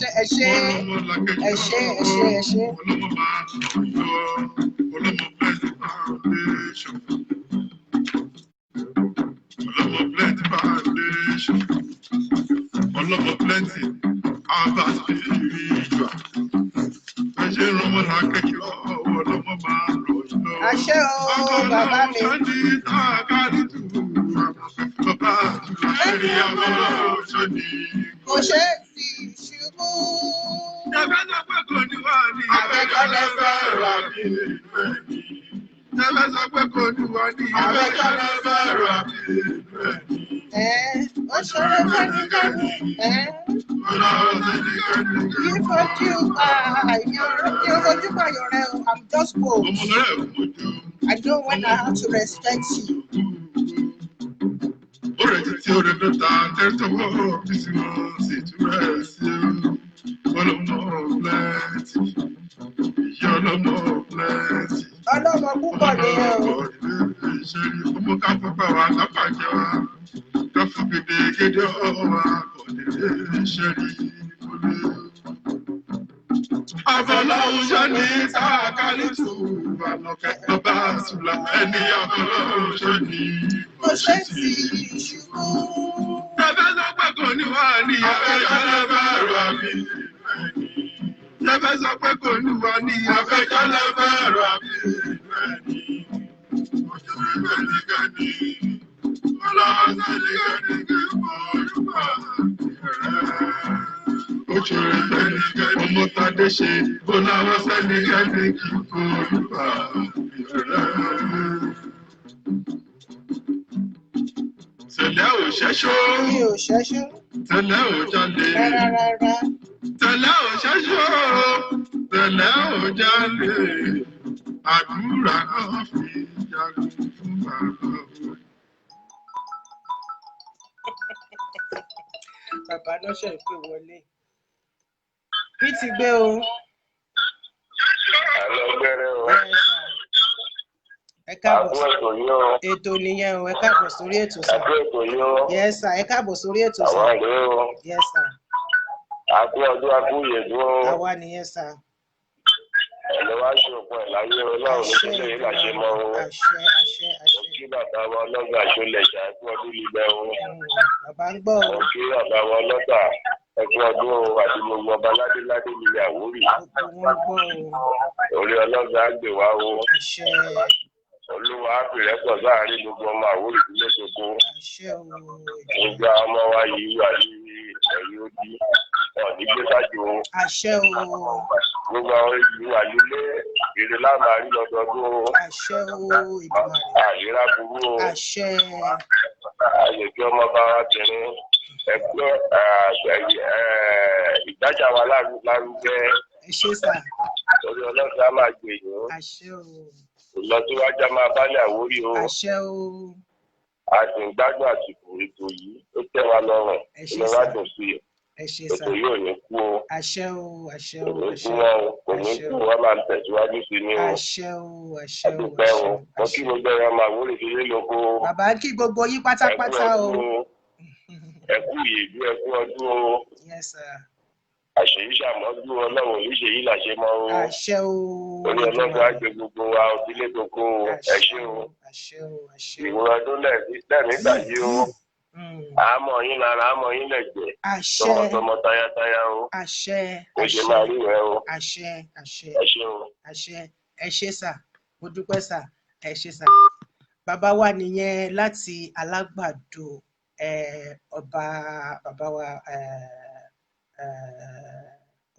Ẹ ṣé. Plenty, about spiritual. Àṣẹ o bàbá mi. Kò ṣe sí ṣubú. Àbẹ̀kọ́lẹ̀ fẹ́ràn mi. Ó ṣòro fẹ́nikẹ́ni. I'm just bold. I know when I have to respect you. Ore títí ore dọ́ta tẹ́tọ̀wọ́ bísí wọn sì túrẹ̀ sí ọlọ́mọ plenty. Ìyá ọlọ́mọ plenty. Ọlọ́mọ púpọ̀ nìyẹn o. ISHERI ọmọ ká pápá wa kápá jẹ wa. Ká fún gédégédé ọwọ́ akọ̀dé ISHERI olè. Abọ́láhùn ṣe ní sáàkálítù àlọ́kẹ́ bàbá àsùlà ẹni abọ́láhùn ṣe ní Òṣèṣì ìṣubú. Ẹ̀fẹ́ sọ pé kò ní wá ní abẹ́jọ́lẹ̀ bẹ̀rù àbí. Ẹ̀fẹ́ sọ pé kò ní wá ní abẹ́jọ́lẹ̀ bẹ̀rù àbí. Òṣèré gẹ̀ẹ́nìgẹ̀ẹ́nì, ọlọ́wọ́ sẹ́nìgẹ̀ẹ́nì kí mọ̀ olúwa. Òṣèré gẹ̀ẹ́nìgẹ̀ẹ́nì, ọmọ Tadé ṣe, ọlọ́wọ́ sẹ́nìgẹ̀ẹ́nì kí mọ̀ olúwa. Tẹ̀lẹ́ ò ṣẹ́ṣó. Mi ò ṣẹ́ṣó. Tẹ̀lẹ́ ò jalè. Rárá. Tẹ̀lẹ́ ò ṣẹ́ṣó. Tẹ̀lẹ́ ò jalè. Àdúrà náà fi jagun fún bàbá o. Bàbá náà ṣe ìpè wọlé. Bí ti gbé o. Àlọ́ gbẹ́rẹ́ o. Ẹ káàbọ̀ Àbúrò ètò yìí o. ètò nìyẹn o. Ẹ káàbọ̀ sórí ètò sà. Àbúrò ètò yìí o. Yes sir. Ẹ káàbọ̀ sórí ètò sà. Àwọn ìlú o. Yes sir. Àbúrò ọdún abúyèdú o. Àwa nìyẹn sà. Ẹ̀lọ́ wá ṣe òpó ẹ̀ láyé ọlọ́run ní sílé yìí làṣẹ mọ́ o. Àṣẹ àṣẹ Mo àṣẹ. kí bàbá wa ọlọ́gbà ṣọlẹ̀ ṣá ẹ̀kú ọdún lílẹ̀ o. Bàbá ń gbọ́ o. Mo kí bàbá wa ọlọ́gbà ẹ̀kú ọdún o àti gbogbo ọba ládéládé nílẹ̀ Àwórì. Gbogbo wọn gbọ́ o. Orí ọlọ́gbà á gbè wá o. Àṣẹ Olúwa á fìrẹ́ pọ̀ sáàárín gbogbo ọmọ Àwórì sílé gbogbo. àṣẹ o. Nígbà ọmọ wa yìí wà ní ẹ̀yìn odi. Ọ̀ní gbé sájú o. Àṣẹ o. Gbogbo àwọn ìlú wà nílé èrè láàmà rí lọ́dọọdún o. Àṣẹ o. Ìdùnnú. Àyíra burú o. Àṣẹ. Àyèké ọmọ bá wa bìnrin ẹgbẹ́ ìdájà wa lárugẹ. Ẹ ṣé sà. Torí ọlọ́dún á máa gbè yín. Àṣẹ o. Ìlọsíwájú á máa bálẹ̀ Àwórì o. Àṣẹ o. A sì ń gbádùn àsìkò ètò yìí ó tẹ́ wa lọ́rùn. Ẹ ṣé Inú wa dùn sí i. Ẹ ṣé sà. Ètò yìí ò ní kú o. Àṣẹ o. Àṣẹ Kò o. ní kú Àṣẹ wọn o. Kò ní àṣẹ kú o. wọn máa ń tẹ̀síwájú sí i ní o. Àṣẹ o. Àṣẹ o. Adúpẹ́ o. Mo kí Àṣẹ. gbogbo ẹ̀rọ ọmọ Àwórì fi lé lóko. Bàbá kí gbogbo yín pátápátá o. Ẹkú ìyèdú ẹkú ọdún o. Yes sir. Àṣèyí ṣàmọ́dún ọlọ́run oníṣèyí làṣẹ mọ́ o. Àṣẹ o. Orí ọlọ́run á gbé gbogbo wa òtílé gbogbo o. Ẹ ṣé o. Àṣẹ o. Àṣẹ o. Ìwòrán ọdún lẹ́ẹ̀mígbà yìí o. Àmọ́ yín lára àmọ́ yín lẹ́gbẹ̀ẹ́. Àṣẹ. Tọmọtọmọ tayátayá o. Àṣẹ. Ó ṣe máa rí rẹ o. Àṣẹ. Àṣẹ. Ẹ ṣé o. Àṣẹ. Ẹ ṣé sà. Mo dúpẹ́ sà. Ẹ ṣé sà. Bàbá wa nìyẹn láti Alágbàdo ọba bàbá wa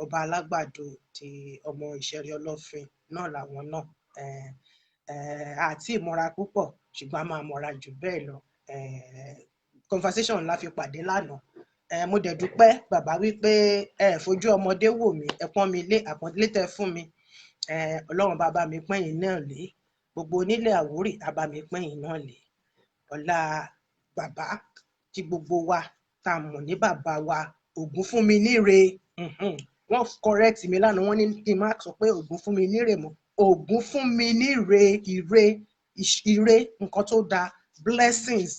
ọba Alágbàdo ti ọmọ Ìṣẹ̀rí Ọlọ́fin náà làwọn náà àti ìmọ̀ra púpọ̀ ṣùgbọ́n a máa mọ̀ra jù bẹ́ẹ̀ lọ conversation la fi pàdé lánàá mo dẹ̀ dúpẹ́ bàbá wípé fojú ọmọdé wò mí ẹ pọ́n mi lé àpọ́nlé tẹ́ fún mi Ọlọ́run bàbá mi pẹ́yìn náà lé gbogbo onílẹ̀ Àwórì àbá mi pẹ́yìn náà lé ọlá bàbá tí gbogbo wa tá a mọ̀ ní bàbá wa Ògúnfúnminire wọ́n correct mi lánàá wọ́n ní kí n má sọ pé Ògúnfúnminire mọ́ Ògúnfúnminire ire nǹkan tó dáa blessings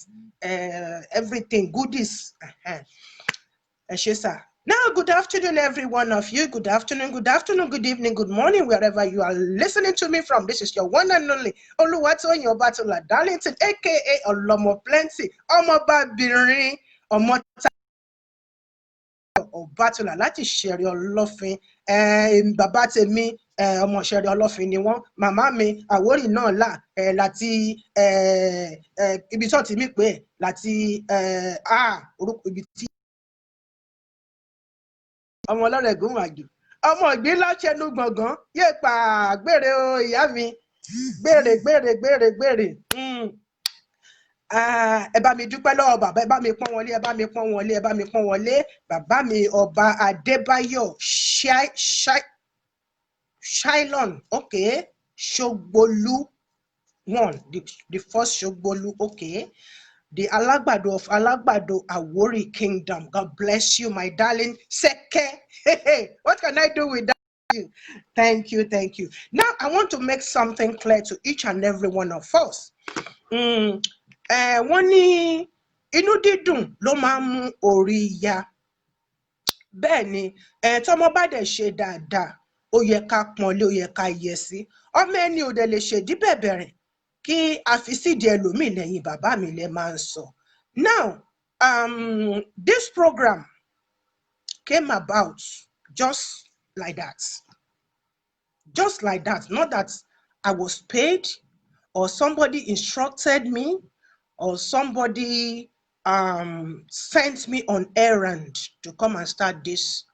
everything goodies ẹ ṣé sà. Now, good afternoon, every one of you. Good afternoon, good evening, good morning, wherever you are listening to me from. This is your one and only Oluwatoyin Obatola Darlington, aka Olomo Plenty, Ọmọbabìnrin, Obatola láti Ìṣẹ̀rí Ọlọ́fin. Bàbá tèmi ọmọ Ìṣẹ̀rí Ọlọ́fin ni wọ́n. Màmá mi Àwórì náà là láti ibi tó ti mí pé láti orúkọ ibi tí ọmọ ọlọ́rẹ̀ gùn àjò ọmọ ìgbín láṣẹnu gbọ̀ngàn yé pa gbére o ìyá mi gbére ẹ bá mi dúpẹ́ lọ́wọ́ bàbá ẹ bá mi pọ́n wọlé bàbá mi ọba Adébáyọ̀ Shylon okay Ṣógbólú one the first Ṣógbólú okay the Alagbado of Alagbado Awori Kingdom. God bless you, my darling Seke. Hey, what can I do with that? Thank you, thank you. Now, I want to make something clear to each and every one of us. Wọ́n ní inú dídùn ló máa ń mú orí yá. Bẹ́ẹ̀ ni, tọ́mọ bá dẹ̀ ṣe dáadáa, ó yẹ ká pọ́nlé, ó yẹ ká yẹ sí. Ọmọ ẹni ò dẹ̀ lè ṣèdí bẹ̀bẹ̀rẹ̀ kí a fi sídìí ẹlòmíì lẹ́yìn bàbá mi lẹ máa ń sọ. Now, this program came about just like that. Just like that. Not that I was paid or somebody instructed me or somebody sent me on errand to come and start this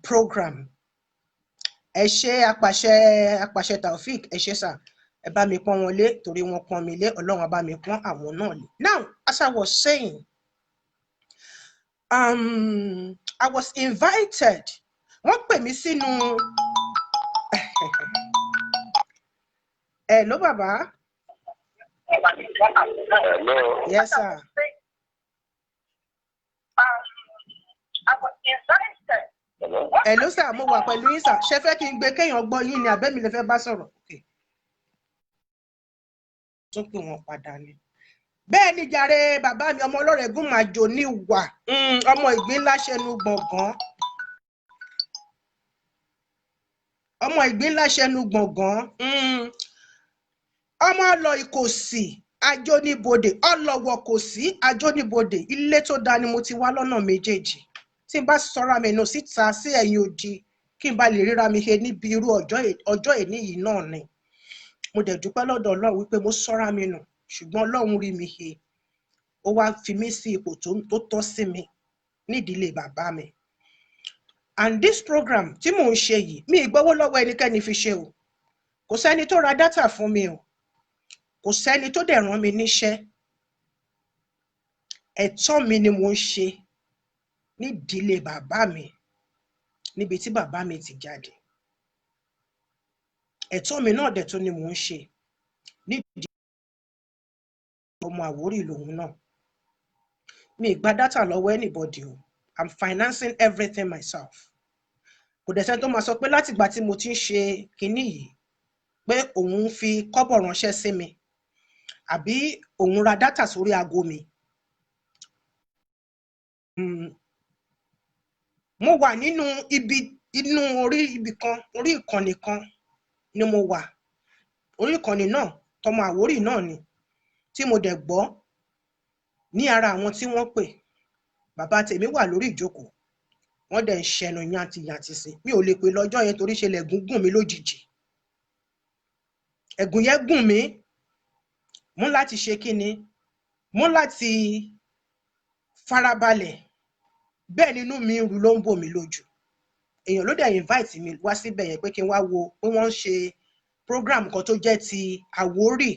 program. Ẹ ṣé apàṣẹ Taofik, ẹ ṣé sà. Ẹ bá mi pọ́n wọn lé torí wọ́n pọ́n mi lé, Ọlọ́run bá mi pọ́n àwọn náà lé. Now, as I was saying, I was invited. Wọ́n pè mí sínú. Hello, Baba. Hello. Yes, sir. I was invited. Hello, sir. Mo wà pẹ̀lú yín, sir. Ṣé fẹ́ kí n gbé kéèyàn gbọ́ yín ni àbẹ́mi lè fẹ́ bá sọ̀rọ̀? Okay. Tó pé wọn padà ni. Bẹ́ẹ̀ ni jàre bàbá mi ọmọ Ọlọ́rẹ̀gùn Màjò ní wà. Ọmọ ìgbín ńlá ṣẹnu gbọ̀ngàn. Ọmọ ìgbín ńlá ṣẹnu gbọ̀ngàn. Ọmọ ọlọ Ìkòsì ajóníbodè ọlọ́wọ́ kò sí ajóníbodè ilé tó dáa ni mo ti wá lọ́nà méjèèjì. Tí n bá sọra mi nù síta sí ẹ̀yìn odi kí n bá lè ríra mi he níbi irú ọjọ́ èní yìí náà ni. Mo dẹ̀ dúpẹ́ lọ́dọ̀ Ọlọ́run wípé mo sọra mi nù ṣùgbọ́n Ọlọ́run rí mi he. Ó wá fi mí sí ipò tó tọ́ sí mi nídìílé bàbá mi. And this program tí mò ń ṣe yìí mi ì gbowó lọ́wọ́ ẹnikẹ́ni fi ṣe o. Kò sẹ́ni tó ra dátà fún mi o. Kò sẹ́ni tó dẹ̀ rán mi níṣẹ́. Ẹ̀tọ́ mi ni mò ń ṣe nídìílé bàbá mi níbi tí bàbá mi ti jáde. Ẹ̀tọ́ mi náà dẹ̀ tó ni mò ń ṣe nídìílé ọmọ Àwórì lòun náà. Mi ì gba dátà lọ́wọ́ anybody o. I'm financing everything myself. Kò dẹ̀ sẹ́ni tó máa sọ pé látìgbà tí mo ti ń ṣe kinní yìí pé òun fi kọ́bọ̀ ránṣẹ́ sí mi àbí òun ra dátà sórí aago mi. Mo wà nínú orí ìkànnì kan ni mo wà. Orí ìkànnì náà tọmọ Àwórì náà ni tí mo dẹ̀ gbọ́ ní ara àwọn tí wọ́n pè. Bàbá tèmi wà lórí ìjókòó. Wọ́n dẹ̀ ń ṣẹnu yàntìyàntì sí. Mi ò lè pè lọ́jọ́ yẹn torí ṣe lẹ̀gùn gùn mí lójijì. Ẹ̀gùn yẹn gùn mí. Mo láti ṣe kíni? Mo láti farabalẹ̀. Bẹ́ẹ̀ nínú mi rú ló ń bò mí lójú. Èèyàn ló dẹ̀ invite mi wá síbẹ̀ yẹn pé kí n wá wo pé wọ́n ń ṣe program kan tó jẹ́ ti Àwórì.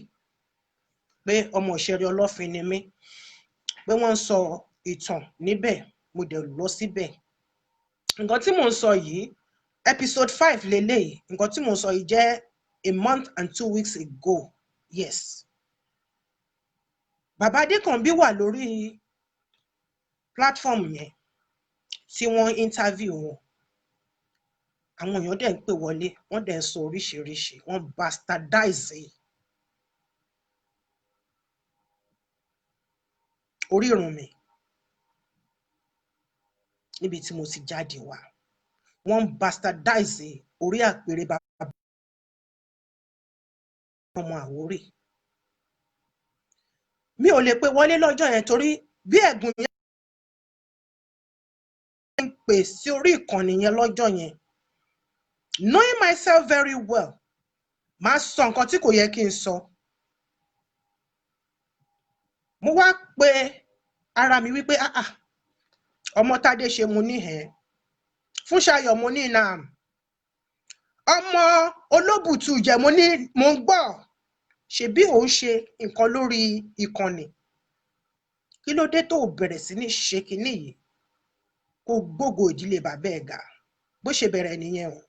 Pé ọmọ ìṣẹ̀rí ọlọ́fin ni mí. Pé wọ́n ń sọ ìtàn níbẹ̀. Mo dẹ̀ lọ síbẹ̀. Nǹkan tí mò ń sọ yìí, episode 5 leléyìí. Nǹkan tí mò ń sọ yìí jẹ́ a month and 2 weeks ago. Yes. Bàbá Adékànbí wà lórí platform yẹn tí wọ́n interview wọn. Àwọn èèyàn dẹ̀ ń pè wọlé, wọ́n dẹ̀ ń sọ oríṣiríṣi, wọ́n bastardize orírun mi níbi tí mo ti jáde wá. Wọ́n bastardize orí àpèrè bàbá ọmọ Àwórì. Mi ò lè pè wọlé lọ́jọ́ yẹn torí bí ẹ̀gùn yẹn ń pè sí orí ìkànnì yẹn lọ́jọ́ yẹn. Knowing myself very well, màá sọ nǹkan tí kò yẹ kí n sọ. Mo wá pe ara mi wípé ọmọ Tádé ṣe mo ní ẹ̀. Fúnṣayọ̀ mo ní náà. Ọmọ Olóbùtù jẹ́ mo ní mo ń gbọ́. Ṣebí òun ṣe nǹkan lórí ìkànnì. Kí ló dé tó bẹ̀rẹ̀ sí ní ṣe kinní yìí? Kó gbógo ìdílé bàbá ẹ̀ ga. Bó ṣe bẹ̀rẹ̀ nìyẹn o.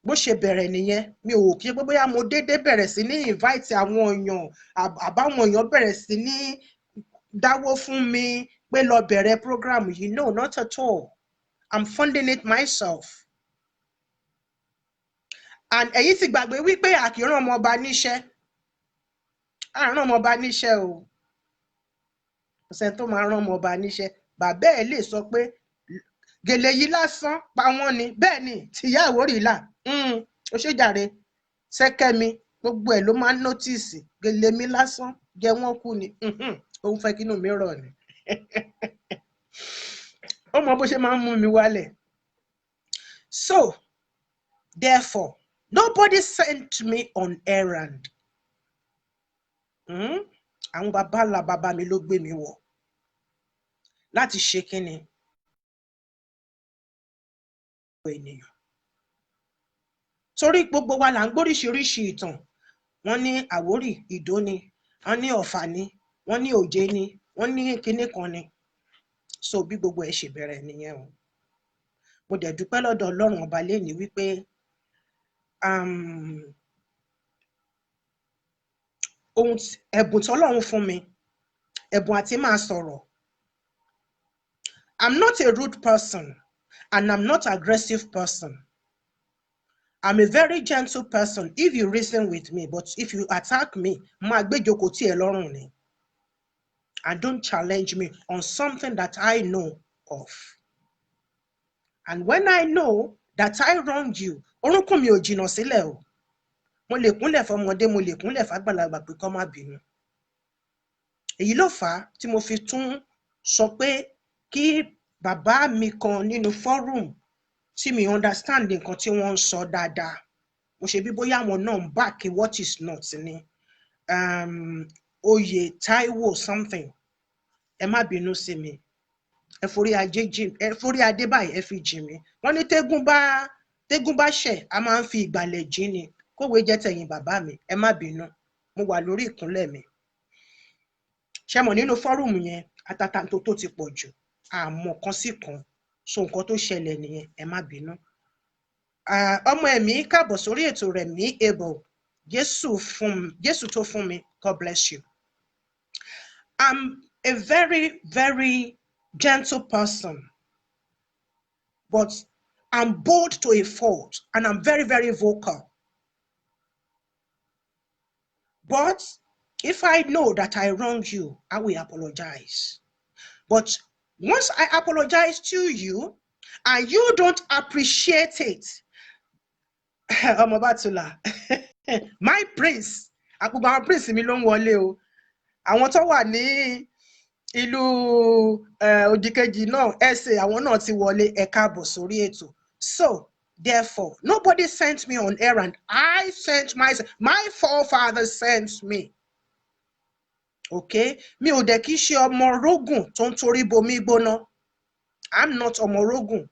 bó ṣe bẹ̀rẹ̀ nìyẹn. Mi ò kí pé bóyá mo dédé bẹ̀rẹ̀ sí ní invite àwọn èèyàn àbáwọn èèyàn bẹ̀rẹ̀ sí ní dáwó fún mi pé lọ bẹ̀rẹ̀ program yìí. No, not at all. I'm funding it myself. And èyí ti gbàgbé wípé àkìrán ọmọ ọba níṣẹ́. Àrán ọmọ ọba níṣẹ́ o. Kò sẹ́ni tó máa rán ọmọ ọba níṣẹ́. Bàbá ẹ̀ lè sọ pé gèlè yìí lásán pa wọ́n ni. Bẹ́ẹ̀ ni tìyá Àwórì là. Ó ṣe jàre. Sẹ́kẹ́mi gbogbo ẹ̀ ló máa ń nọ́tìsì. Gèlè mi lásán jẹ́ wọ́n kú ni. Òun fẹ́ kínú mi rọ̀ ni. Ó mọ bó ṣe máa ń mú mi wálẹ̀. So, therefore, nobody sent me on errand. Àwọn bàbá ńlá bàbá mi ló gbé mi wọ̀ láti ṣe kíni ènìyàn. Torí gbogbo wa là ń gbóríṣiríṣi ìtàn. Wọ́n ní Àwórì, Ìdó ni, wọ́n ní Ọ̀fà ni, wọ́n ní Òjé ni, wọ́n ní kinní kan ni. So bí gbogbo ẹ̀ ṣe bẹ̀rẹ̀ nìyẹn o. Mo dẹ̀ dúpẹ́ lọ́dọ̀ Ọlọ́run ọba lénìí wípé ẹ̀bùn tọ́lọ́run fún mi, ẹ̀bùn àti máa sọ̀rọ̀. I'm not a rude person and I'm not an aggressive person. I'm a very gentle person if you reason with me, but if you attack me, máa gbé jókòó tí ẹ lọ́rùn ni. And don't challenge me on something that I know of. And when I know that I wronged you, orúnkún mi ò jìnnà sílẹ̀ o. Mo lè kúnlẹ̀ fọmọdé, mo lè kúnlẹ̀ fàgbàlagbà pé kó má bínú. Èyí ló fà á tí mo fi tún sọ pé kí bàbá mi kan nínú forum tí mi understand nǹkan tí wọ́n ń sọ dáadáa. Mo ṣe bí bóyá àwọn náà ń back what is not ni. Oyè Táíwò something. Ẹ má bínú sí mi. Ẹ forí adé báyìí ẹ fi jì mí. Wọ́n ní tégún bá ṣẹ̀ a máa ń fi ìgbàlẹ̀ jí ni. Kówé jẹ́ tẹ̀yìn bàbá mi. Ẹ má bínú. Mo wà lórí ìkúnlẹ̀ mi. Ṣé mọ̀ nínú fọ́rùmù yẹn atatanto tó ti pọ̀ jù. Àmọ́ kan sí kan. So nǹkan tó ṣẹlẹ̀ nìyẹn. Ẹ má bínú. Ọmọ ẹ̀mí káàbọ̀ sórí ètò rẹ̀ mí able. Jésù tó fún mi. God bless you. I'm a very, very gentle person, but I'm bold to a fault and I'm very, very vocal. But if I know that I wronged you, I will apologize. But once I apologize to you and you don't appreciate it, Omobatula, my prince, àgbà prince mi ló ń wọlé o. Àwọn tó wà ní ìlú òdìkejì náà ẹsẹ̀ àwọn náà ti wọlé ẹ káàbọ̀ sórí ètò. So therefore nobody sent me on errand. I sent myself. My forefathers sent me. Okay, mi ò dẹ̀ kí ṣe ọmọ rógùn tó ń torí bomi gbóná. I'm not ọmọ rógùn.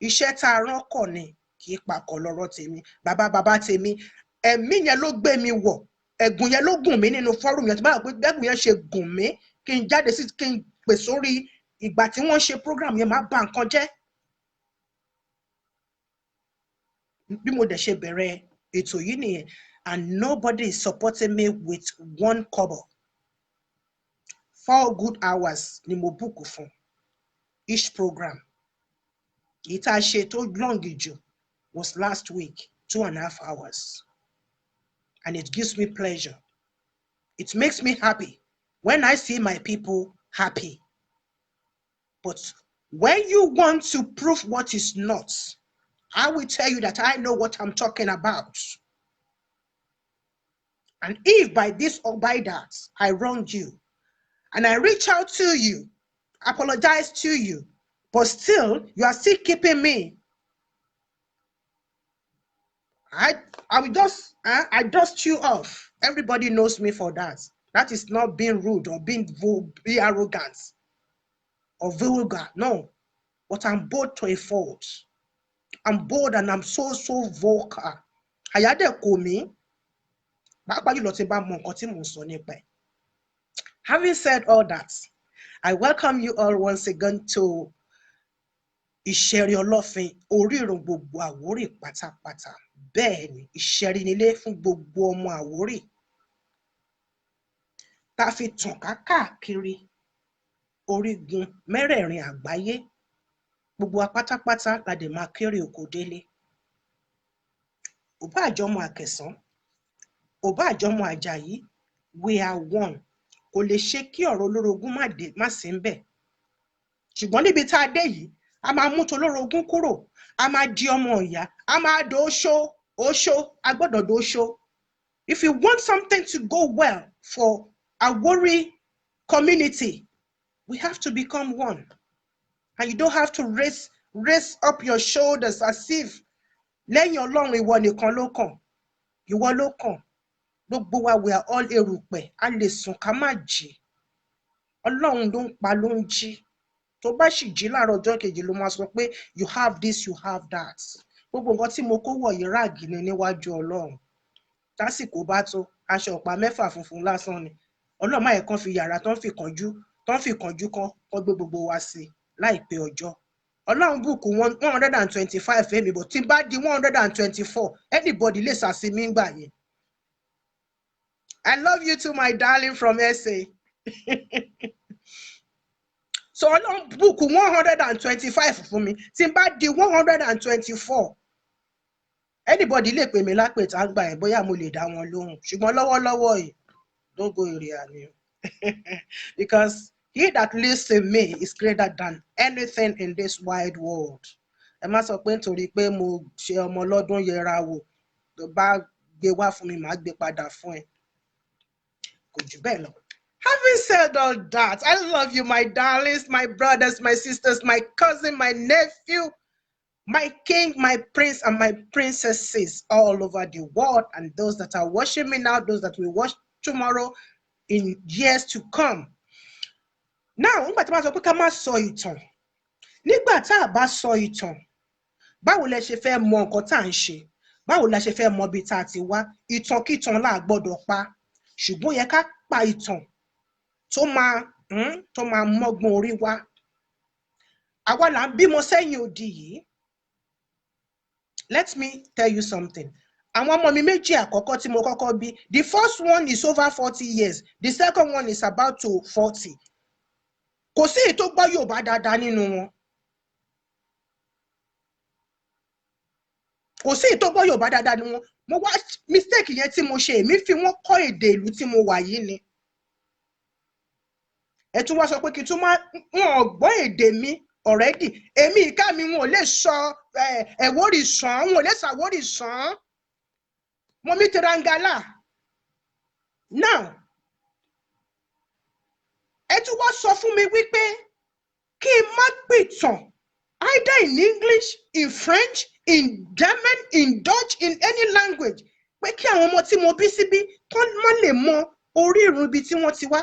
Iṣẹ́ tá a rán kọ̀ ni kì í pakọ̀ lọ́rọ̀ tèmi. Bàbá tèmi ẹ̀mí yẹn ló gbé mi wọ̀. Ẹ̀gùn yẹn ló gùn mí nínú fọ́rùm yẹn tí báyọ̀ pé bẹ́gùn yẹn ṣe gùn mí kí n jáde sí kí n pè sórí ìgbà tí wọ́n ṣe program yẹn máa bà nǹkan jẹ́. Bí mo dẹ̀ ṣe bẹ̀rẹ̀ ètò yìí nìyẹn, and nobody is supporting me with one kobo. 4 good hours ni mo book fún each program. Èyí tá a ṣe tó long jù was last week, 2.5 hours. And it gives me pleasure. It makes me happy when I see my people happy. But when you want to prove what is not, I will tell you that I know what I'm talking about. And if by this or by that, I wronged you, and I reach out to you, apologize to you, but still, you are still keeping me, I will just, I dust you off. Everybody knows me for that. That is not being rude or being arrogant or vulgar. No, but I'm bold to a fault. I'm bold and I'm so vocal. Having said all that, I welcome you all once again to ISHERI OLOFIN, Orirun Gbogbo Àwórì Pátápátá. bẹ́ẹ̀ ni ìṣẹ́rí nílé fún gbogbo ọmọ Àwórì tá a fi tàn káàkiri orígun mẹ́rẹ̀ẹ̀rin àgbáyé gbogbo wa pátápátá la dẹ̀ máa kéré oko délé. Ò bá àjọmọ Àkẹ̀sán, ò bá àjọmọ Àjàyí, we are one. Kò lè ṣe kí ọ̀rọ̀ olórogún má sí ń bẹ̀. Ṣùgbọ́n níbi tá a dé yìí, a máa mú tolórogún kúrò, a máa di ọmọ ìyá, a máa dòóṣó, a gbọ́dọ̀ dòóṣó. If you want something to go well for Àwórì community, we have to become one. And you don't have to raise up your shoulders as if lẹ́yìn Ọlọ́run ìwọ nìkan ló kàn. Ìwọ ló kàn. Gbogbo wa we are all erùpẹ̀. A lè sùn ká má jí. Ọlọ́run ló ń pa ló ń jí. Tó bá sì jí láàárọ̀ ọjọ́ kejì ló máa sọ pé you have this, you have that. Gbogbo nǹkan tí mo kó wọ̀nyí ráàgì ni níwájú Ọlọ́run. Tásìkò bá tó, aṣọ ọ̀pá mẹ́fà funfun lásán ni. Ọlọ́run má yẹ kán fi yàrá tán fi kánjú kan gbé gbogbo wa sí láìpẹ́ ọjọ́. Ọlọ́run bùkún 125 fẹ́mi bò tí bá di 124 anybody lè sàsí mi gbà yẹn. I love you too, my darling from SA. So Ọlọ́run bùkún 125 fún mi tí bá di 124 anybody lè pè mí lápètà gbà yẹn bóyá mo lè dá wọn lóhùn ṣùgbọ́n lọ́wọ́lọ́wọ́ yìí don't go area ni because he that lives in me is greater than anything in this wide world. Ẹ má sọ pé nítorí pé mo ṣe ọmọ lọ́dún yẹra wò tó bá gbé wá fún mi màá gbé padà fún ẹ. Kò jù bẹ́ẹ̀ lọ. Having said all that, I love you, my darlings, my brothers, my sisters, my cousin, my nephew, my king, my prince, and my princesses all over the world, and those that are watching me now, those that will watch tomorrow in years to come. Now, nígbà tí wọ́n sọ pé ká má sọ ìtàn, nígbà tá a bá sọ ìtàn, báwo lẹ ṣe fẹ́ mọ nǹkan tá à ń ṣe? Báwo la ṣe fẹ́ mọ ibi tá a ti wá? Ìtàn kítan la gbọ́dọ̀ pa, ṣùgbọ́n yẹ ká pa ìtàn tó máa mọ́gbọ́n orí wa. Àwa là ń bímọ sẹ́yìn odi yìí. Let me tell you something. Àwọn ọmọ mi méjì àkọ́kọ́ tí mo kọ́kọ́ bí, the first one is over 40 years, the second one is about to 40. Kò sí èyí tó gbọ́ Yorùbá dáadáa nínú wọn. Kò sí èyí tó gbọ́ Yorùbá dáadáa nínú wọn. Mo wá mistake yẹn tí mo ṣe, èmi fi wọ́n kọ́ èdè ìlú tí mo wà yìí ni. Ẹ tún wá sọ pé kí tún máa wọn gbọ́ èdè mi already. Èmi ìka mi wọn ò lè sọ Àwórì sàn, wọn ò lè sọ Àwórì sàn. Mo mi terangala. Now, ẹ tún wá sọ fún mi wípé kí n má pìtàn either in English, in French, in German, in Dutch, in any language. Pé kí àwọn ọmọ tí mo bí síbí kán má lè mọ orí ìrun ibi tí wọ́n ti wá.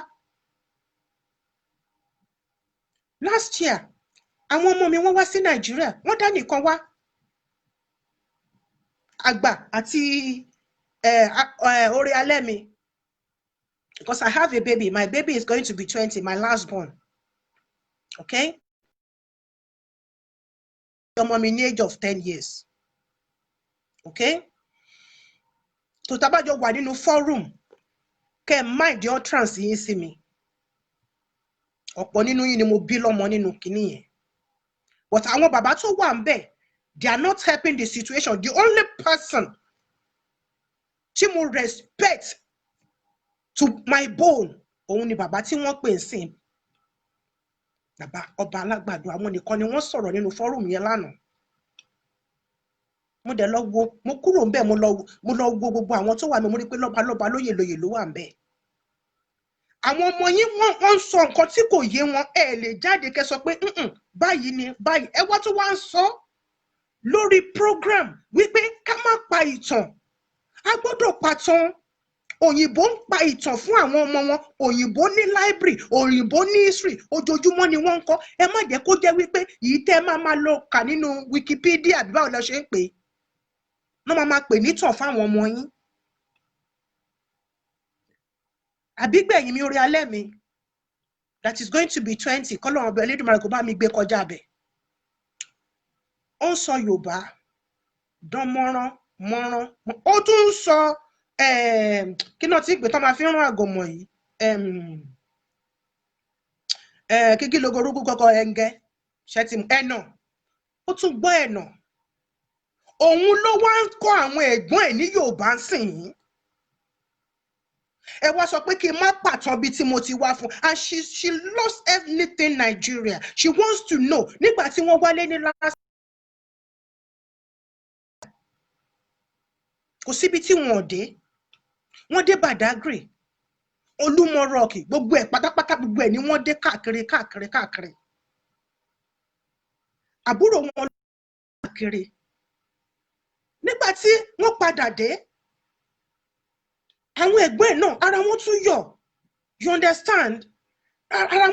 Last year, àwọn ọmọ mi wọ́n wá sí Nàìjíríà, wọ́n dá nìkan wá. Àgbà àti orí alẹ́ mi. Because I have a baby. My baby is going to be 20, my last born. Okay? I'm in the age of 10 years. Okay? To tabajo wà nínú forum. Kẹ́ mind your trans yín sí mi. Ọ̀pọ̀ nínú yín ni mo bí lọ́mọ nínú kíní yẹn. But àwọn bàbá tó wà ńbẹ̀, they are not helping the situation. The only person tí mo respect to my bone, òun ni bàbá tí wọ́n pè ń bàbá ọba alágbàdo, àwọn nìkan ni wọ́n sọ̀rọ̀ nínú forum yẹn lánàá. Mo dẹ̀ lọ wo, mo kúrò ńbẹ̀, mo lọ wo gbogbo àwọn tó wà ńbẹ̀, mo rí pé lọ́ba lóyè ló wà ńbẹ̀. Àwọn ọmọ yín wọ́n sọ nǹkan tí kò yé wọn, ẹ lè jáde kẹ́ sọ pé báyìí ni báyìí. Ẹ wá tó wá ń sọ lórí program wípé ká má pa ìtàn. A gbọ́dọ̀ pa tán. Òyìnbó ń pa ìtàn fún àwọn ọmọ wọn. Òyìnbó ní library, òyìnbó ní history, ojoojúmọ́ ni wọ́n ń kọ́. Ẹ má jẹ́ kó jẹ́ wípé yìí tẹ́ máa lọ kà nínú Wikipedia àbí báwo lẹ ṣe ń pè é. Wọ́n máa pè nítàn fáwọn ọmọ yín. Àbígbẹ̀yìn mi orí alẹ́ mi that is going to be 20, kọ́lọ́run ọbẹ̀ Elédùmarè kó bá mi gbé kọjá bẹ̀. Ó ń sọ Yorùbá dánmọ́rán mọ́rán ó tún sọ kí náà tí ìgbé tó máa fi rán àgọ̀mọ̀ yìí kíkí logorúkú kọ́kọ́ ẹ̀ǹgẹ́ ṣẹ́tìm ẹ̀nà ó tún gbọ́ ẹ̀nà òun ló wá ń kọ́ àwọn ẹ̀gbọ́n ẹ̀ ní Yorùbá ń sìn yín ẹ wá sọ pé kí n má pàtàn bí tí mo ti wá fún and she lost everything Nigeria she wants to know nígbà tí wọ́n wálé ní last kò síbi tí wọ́n dé Badagry Olúmọ rock gbogbo ẹ̀ pátápátá gbogbo ẹ̀ ni wọ́n dé káàkiri àbúrò wọn lọ káàkiri nígbà tí wọ́n padà dé àwọn ẹgbẹ́ náà ara wọn tún yọ you understand ara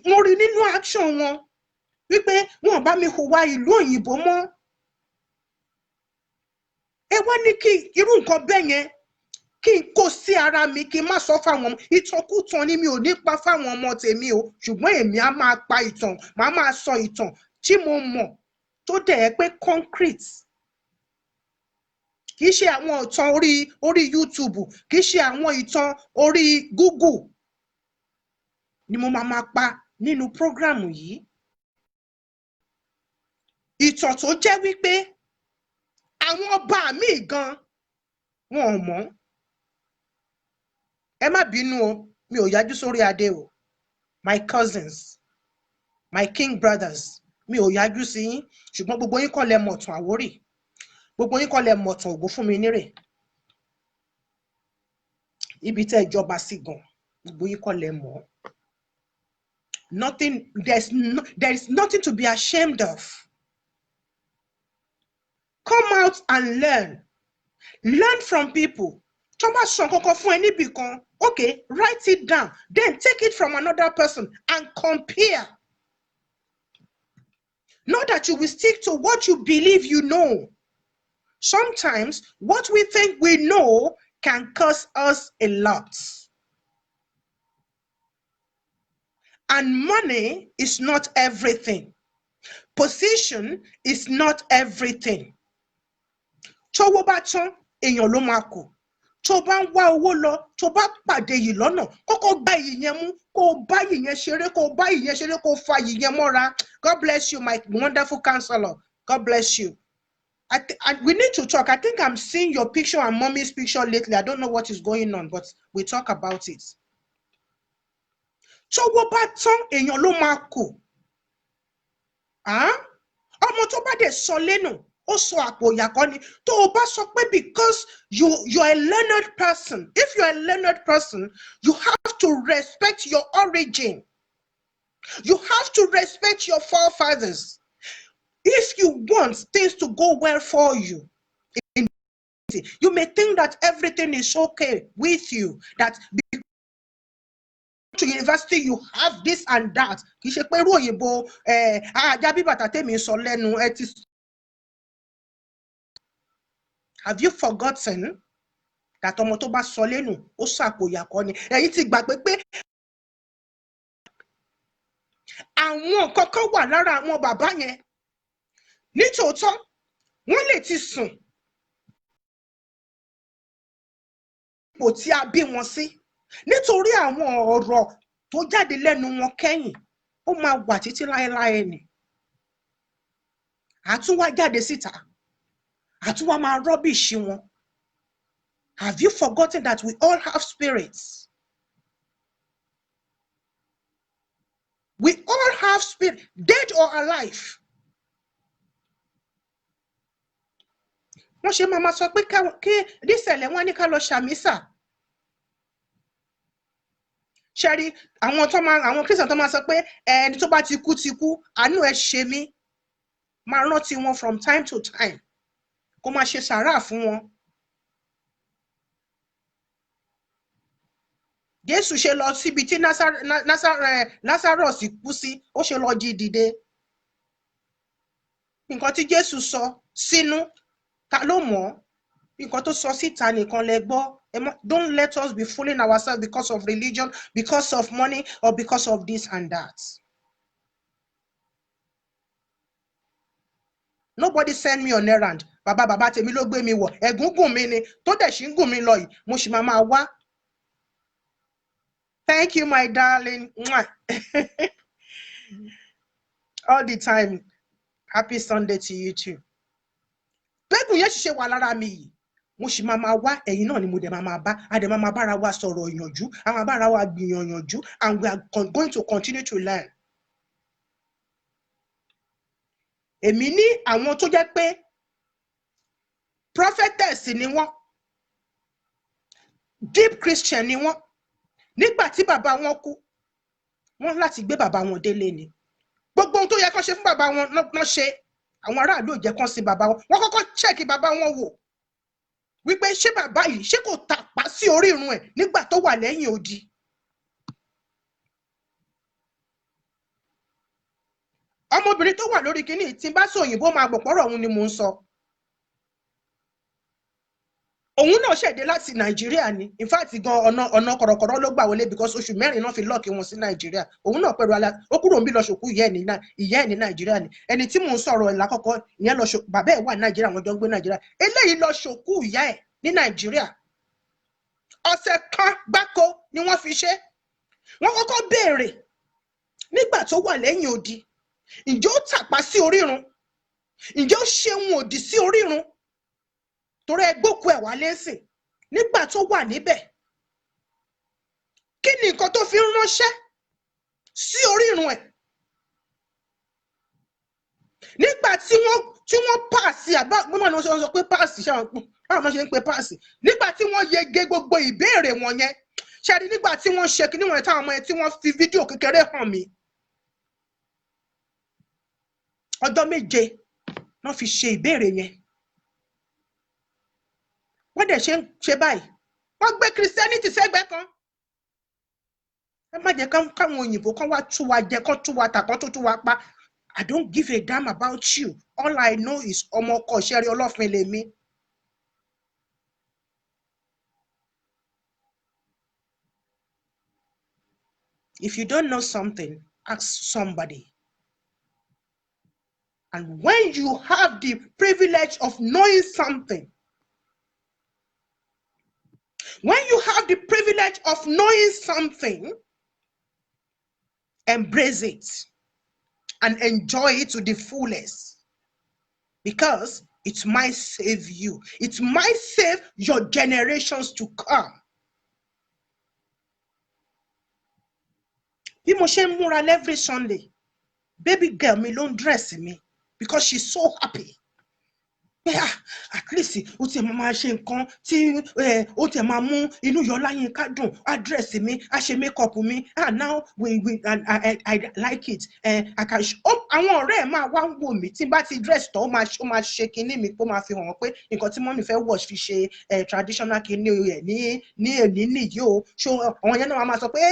wọn rí nínú action wọn wípé wọn bá mi hùwà ìlú òyìnbó mọ́ ẹ wá ní kí irú nǹkan bẹ́ẹ̀ yẹn kí n kó sí ara mi kí n má sọ fáwọn ọmọ ìtànkùtàn ni mi ò ní pa fáwọn ọmọ tèmi o ṣùgbọ́n èmi á máa pa ìtàn màá máa sọ ìtàn tí mo mọ̀ tó dẹ̀ ẹ́ pé concrete kì í ṣe àwọn ìtàn orí YouTube kì í ṣe àwọn ìtàn orí Google ni mo máa pa nínú prógrámù yìí ìtàn tó jẹ́ wípé àwọn ọba mi gan wọn ò mọ̀ ẹ má bínú o mi ò yájú sórí adé o my cousins my king brothers mi ò yájú sí yín ṣùgbọ́n gbogbo yín kọ́ lẹ mọ̀ tàn Àwórì gbogbo yín kọ́ lẹ mọ̀ tàn Ògúnfúnminírè ibi tẹ́ ìjọba sí gan gbogbo yín kọ́ lẹ mọ̀ there is nothing to be ashamed of. Come out and learn from people. Thomas sọ kankan fún ẹ níbì kan, okay, write it down, then take it from another person and compare. Not that you will stick to what you believe you know. Sometimes what we think we know can cost us a lot. And money is not everything. Position is not everything. Tówó bá tán, èèyàn ló máa kù. Tó bá ń wá owó lọ, tó bá pàdé yìí lọ́nà, kọ́kọ́ gba yìí yẹn mú, kó bá yìí yẹn ṣeré, kó bá yìí yẹn ṣeré, kó fa yìí yẹn mọ́ra. God bless you, my wonderful counselor. God bless you. We need to talk. I think I'm seeing your picture and mommy's picture lately. I don't know what is going on, but we talk about it. Tówó bá tán, èèyàn ló máa kù. Ọmọ tó bá dé sọ lẹ́nu. Also, àpòyàkọ́ tó o bá sọ pé because you're a learned person. If you're a learned person, you have to respect your origin. You have to respect your forefathers. If you want things to go well for you, you may think that everything is okay with you. That because to university you have this and that. Kì í ṣe pé irú òyìnbó àjábí bàtà tèmi sọ lẹ́nu ẹ ti. Have you forgotten that ọmọ tó bá sọ lẹ́nu ó ṣàpòyàkọ́ ni? Ẹ̀yin ti gbàgbé pé àwọn kọ́kọ́ wà lára àwọn bàbá yẹn. Nítòótọ́, wọ́n lè ti sùn. Ipò tí a bí wọn sí. Nítorí àwọn ọ̀rọ̀ tó jáde lẹ́nu wọn kẹ́yìn, ó máa wà títí láéláé ni. Àtúnwá jáde síta. Àtúnwá máa rubbish wọn. Have you forgotten that we all have spirits? We all have spirit, dead or alive. Wọ́n ṣe máa sọ pé kí dísẹ̀lẹ̀ wọn ní ká lọ ṣàmísà. Ṣẹ́rí àwọn Christian tó máa sọ pé ẹni tó bá ti kú, àánú ẹ ṣe mí. Máa rántí wọn from time to time. Kó máa ṣe sàárà fún wọn. Jésù ṣe lọ síbi tí Lazarus kú sí, ó ṣe lọ jí dìde. Nǹkan tí Jésù sọ sínú, ta ló mọ̀? Nǹkan tó sọ síta nìkan lẹ gbọ́. Don't let us be fooling ourselves because of religion, because of money, or because of this and that. Nobody send me on errand. bàbá tèmi ló gbé mi wọ̀ ẹ̀gún gùn mi ni tó dẹ̀ ṣì ń gùn mi lọ yìí mo sì máa wá. Thank you, my darling. All the time. Happy Sunday to you too. Bẹ́ẹ̀gùn yẹn ṣiṣẹ́ wà lára mi yìí. Mo sì máa wá ẹ̀yin náà ni mo dẹ̀ máa bá. A dẹ̀ máa bára wa sọ̀rọ̀ ìyànjú. A máa bára wa gbìyànjú. And we are going to continue to learn. Èmi ní àwọn tó jẹ́ pé prophetess ni wọ́n. Deep Christian ni wọ́n. Nígbà tí bàbá wọn kú, wọ́n láti gbé bàbá wọn délé ni. Gbogbo ohun tó yẹ kán ṣe fún bàbá wọn náà ṣe. Àwọn aráàlú ò jẹ́ kán sin bàbá wọn. Wọ́n kọ́kọ́ check bàbá wọn wò. Wípé ṣé bàbá yìí ṣé kò tàpá sí orí irun ẹ̀ nígbà tó wà lẹ́yìn odi. Ọmọbìnrin tó wà lórí kinní tí n bá sọ òyìnbó máa gbọ́ pọ̀rọ̀ òun ni mò ń sọ. Òun náà ṣẹ̀dé láti Nàìjíríà ni. In fact gan ọ̀nà kọ̀rọ̀kọ̀rọ̀ ló gbà wọlé because oṣù 4 náà fi lọ́ọ̀kì wọn sí Nàìjíríà. Òun náà pẹ̀lú ó kúrò níbí lọ ṣòkú ìyá ẹ̀ ní Nàìjíríà ni. Ẹni tí mò ń sọ̀rọ̀ ẹ̀ lákọ̀ọ́kọ́ ìyẹn lọ ṣòkú bàbá ẹ̀ wà ní Nàìjíríà wọn jọ ń gbé Nàìjíríà. Eléyìí lọ ṣòkú ìyá ẹ̀ ní Nàìjíríà. Ọ̀sẹ̀ kan gbáko ni wọ́n fi ṣe. Wọ́n kọ́kọ́ béèrè nígbà tó wà lẹ́yìn odi. Ǹjẹ́ ó tàpá sí orírun? Ǹjẹ́ ó ṣe ohun òdì sí orírun? Torí ẹgbókù ẹ̀ wá lẹ́sìn nígbà tó wà níbẹ̀. Kí ni nǹkan tó fi ń ránṣẹ́ sí orírun ẹ̀? Nígbà tí wọ́n pààsì àbá gbọ́dọ̀ ni wọ́n sọ pé pààsì ṣe àwọn ṣe ń pe pààsì. Nígbà tí wọ́n yege gbogbo ìbéèrè wọn yẹn ṣe rí nígbà tí wọ́n ṣe kí níwọ̀n táwọn ọmọ ẹ̀ tí wọ́n fi fídíò kékeré hàn mí. Ọjọ́ 7 wọ́n fi ṣe ìbéèrè yẹn. Wọ́n dẹ̀ ṣe báyìí. Wọ́n gbé Christianity sẹ́gbẹ́ kan. Ẹ má jẹ́ káwọn òyìnbó kan wá tú wa jẹ, kan tú wa tà, kan tó tú wa pa. I don't give a damn about you. All I know is ọmọ ọkọ ìṣẹ́rí ọlọ́fin lèmi. If you don't know something, ask somebody. And when you have the privilege of knowing something, embrace it and enjoy it to the fullest, because it might save you. It might save your generations to come. Bí mo ṣe ń múra every Sunday, baby girl mi ló ń dress mi because she's so happy. Yeah, at least ó ti máa ṣe nǹkan tí ó ti máa mú inú Yọláyínká dùn, address mi, a ṣe makeup mi. Now and I like it. I can àwọn ọ̀rẹ́ ẹ̀ máa wá ń wò mí tí bá ti dress tó ó máa ṣe kinní mi pé ó máa fi hàn pé nǹkan tí mọ́mí fẹ́ wọ̀ fi ṣe traditional kinní ẹ̀ ní èní nìyí o. Ṣé àwọn yẹn náà máa sọ pé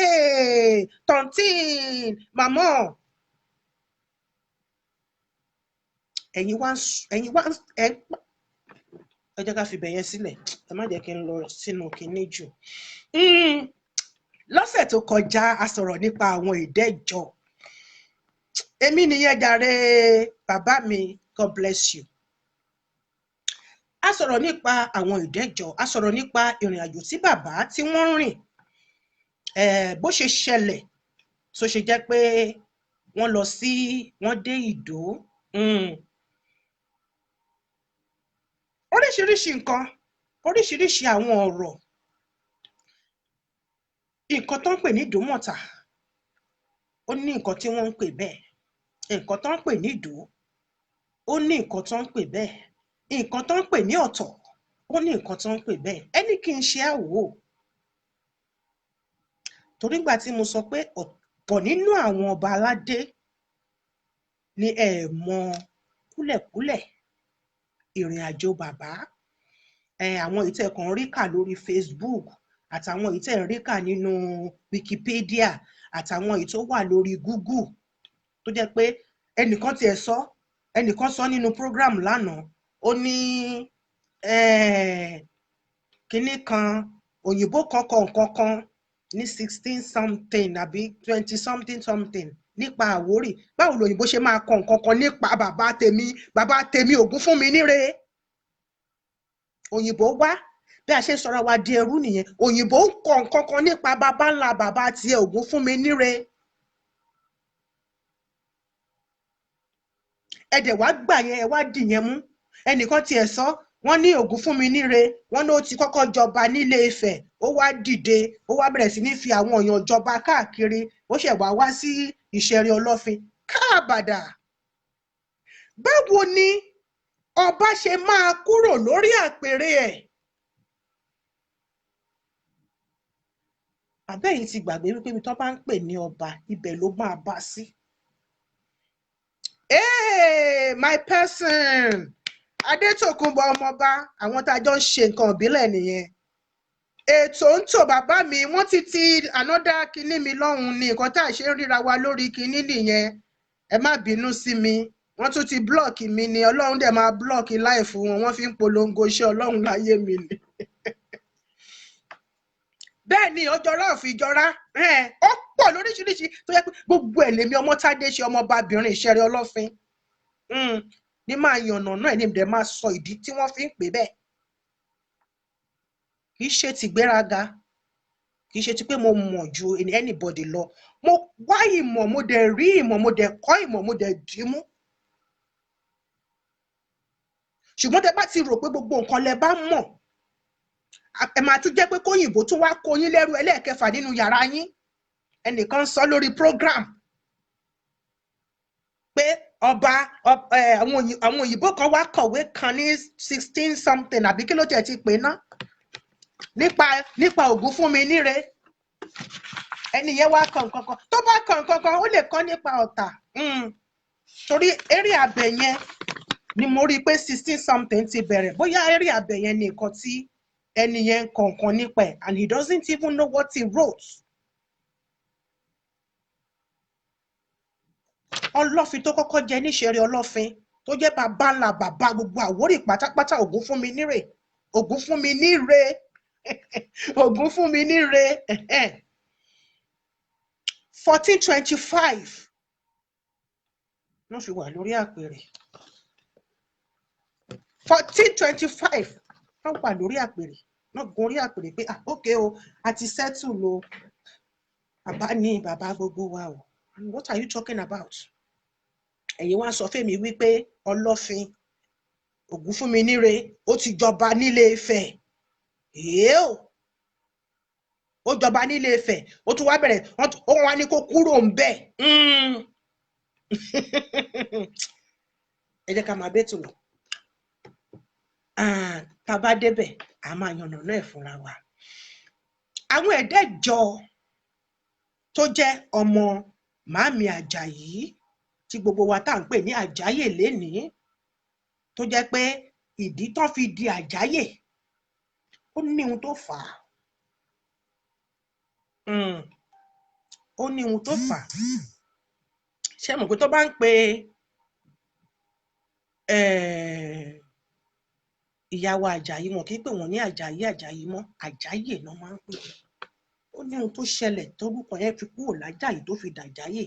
tontin màmá. Ẹ̀yin wá ẹ jẹ́ ká fi bẹ̀yẹn sílẹ̀, ẹ má jẹ́ kí n lọ sínú kinní jù. Lọ́sẹ̀ tó kọjá a sọ̀rọ̀ nípa àwọn ìdẹ́jọ́. Èmi nìyẹn jàre bàbá mi, God bless you. A sọ̀rọ̀ nípa àwọn ìdẹ́jọ́, a sọ̀rọ̀ nípa ìrìn àjò tí bàbá tí wọ́n rìn, bó ṣe ṣẹlẹ̀ tó ṣe jẹ́ pé wọ́n dé Ìdó. Oríṣiríṣi nǹkan, oríṣiríṣi àwọn ọ̀rọ̀. Nǹkan tó ń pè ní Ìdómọ̀tà, ó ní nǹkan tí wọ́n ń pè bẹ́ẹ̀. Nǹkan tó ń pè ní Ìdó, ó ní nǹkan tó ń pè bẹ́ẹ̀. Nǹkan tó ń pè ní Ọ̀tọ̀, ó ní nǹkan tó ń pè bẹ́ẹ̀. Ẹni kì í ṣe àwò. Torí ìgbà tí mo sọ pé ọ̀pọ̀ nínú àwọn ọba aládé ni ẹ mọ kúlẹ̀kúlẹ̀ ìrìn àjò bàbá. Àwọn ìtẹ̀ kan rí kà lórí Facebook, àtàwọn ìtẹ̀ rí kà nínú Wikipedia, àtàwọn ìtò wà lórí Google, tó jẹ́ pé ẹnìkan sọ nínú program lánàá, ó ní kinní kan òyìnbó kan nǹkan kan ní 16 something àbí 20 something nípa Àwórì. Báwo lòyìnbó ṣe máa kọ nǹkan kan nípa bàbá tèmi Ògúnfúnminírè? òyìnbó wá bí a ṣe sọ̀rọ̀ wa di ẹrú nìyẹn. Òyìnbó ń kọ nǹkan kan nípa baba ńlá bàbá tiẹ̀ Ògúnfúnminire. Ẹ dẹ̀ wá gbà yẹn, ẹ wá dì yẹn mú. Ẹnìkan tiẹ̀ sọ, wọ́n ní Ògúnfúnminire, wọ́n ní ó ti kọ́kọ́ jọba nílé Ifẹ̀, ó wá dìde, ó wá bẹ̀rẹ̀ sí ní fi àwọn èèyàn jọba káàkiri, ó ṣẹ̀ wá sí ìṣẹ̀rí Ọlọ́fin. Káàbàdà. Báwo ni ọba ṣe máa kúrò lórí àpèrè ẹ̀? Àbẹ́yìn ti gbàgbé wípé ibi tó bá ń pè ní ọba, ibẹ̀ ló máa bá sí. Hey, my person, Adétòkunbọ̀ ọmọọba, àwọn tá a jọ ń ṣe nǹkan ìbílẹ̀ nìyẹn. Ètò ń tò bàbá mi, wọ́n ti ànọ́dá kinní mi lọ́hùn ni nǹkan tá a ṣe ń ríra wa lórí kinní nìyẹn. Ẹ má bínú sí mi, wọ́n tún ti blọ́ọ̀kì mi ni, Ọlọ́run dẹ̀ máa blọ́ọ̀kì láìfù wọn, wọ́n fi ń polongo iṣẹ́ Ọlọ́run láyé mi ni. Bẹ́ẹ̀ ni ọjọ́rá ò fi jọra, ó pọ̀ lóríṣiríṣi tó yẹ pé gbogbo ẹ̀ lèmi Ọmọ́tádé ṣe ọmọbabìnrin Ìṣẹ̀rí Ọlọ́fin. Ní máa yànnà náà ẹ̀ ní ìdẹ̀ máa sọ ìdí tí wọ́n fi ń pè bẹ́ẹ̀. Kì í ṣe ti gbéraga, kì í ṣe ti pé mo mọ̀ ju anybody lọ. Mo wá ìmọ̀, mo dẹ̀ rí ìmọ̀, mo dẹ̀ kọ́ ìmọ̀, mo dẹ̀ dìímú. Ṣùgbọ́n tẹ bá ti rò pé gbogbo nǹkan lẹ bá mọ̀, ẹ máa tún jẹ́ pé kóyìnbó tún wá kó yín lẹ́rú ẹlẹ́ẹ̀kẹfà nínú yàrá yín. Ẹnìkan sọ lórí program pé àwọn òyìnbó kan wá kọ̀wé kan ní 16 something àbí kí ló tiẹ̀ ti pè ná nípa Ògúnfúnminire. Ẹni yẹn wá kàn kankan, tó bá kàn kankan ó lè kọ́ nípa Ọ̀tà. Torí eré abẹ yẹn ni mo rí i pé 16 something ti bẹ̀rẹ̀, bóyá eré abẹ yẹn ni nǹkan tí ẹni yẹn kọ̀ọ̀kan nípa ẹ̀, and he doesn't even know what he wrote. Ọlọ́fin tó kọ́kọ́ jẹ níṣẹ̀rí Ọlọ́fin tó jẹ́ bàbá ńlá bàbá gbogbo Àwórì pátápátá Ògúnfúnminire. Ògúnfúnminire 1425 ló fi wà lórí àpèrè. 1425 wọ́n wà lórí àpèrè, wọ́n gun orí àpèrè pé ókè o, a ti settle lo bàbá ní bàbá gbogbo wa o. What are you talking about? Ẹ̀yin wá sọ fẹ́mi wípé Ọlọ́fin Ògúnfúnminire ó ti jọba nílé Ifẹ̀. Ó jọba nílé Ifẹ̀, ó tún wá bẹ̀rẹ̀, ó wá ní kó kúrò ń bẹ̀. Ẹ jẹ́ ká máa bẹ́tù lọ. Tá a bá débẹ̀, a máa yànnà náà fúnra wa. Àwọn ẹ̀dẹ́jọ tó jẹ́ ọmọ Màámi Àjàyí tí gbogbo wa tá à ń pè ní Àjáyè lénìí, tó jẹ́ pé ìdí tán fi di Àjáyè ó ní ohun tó fà á. Ó ní ohun tó fà á. Ṣé mọ̀ pé tó bá ń pe ìyàwó Àjàyí, wọn kì í pè wọ́n ní Àjàyí mọ́, Àjáyè náà máa ń pè wọ́n. Ó ní ohun tó ṣẹlẹ̀ torúkọ yẹn fi kúrò l'Ájàyí tó fi d'Àjáyè.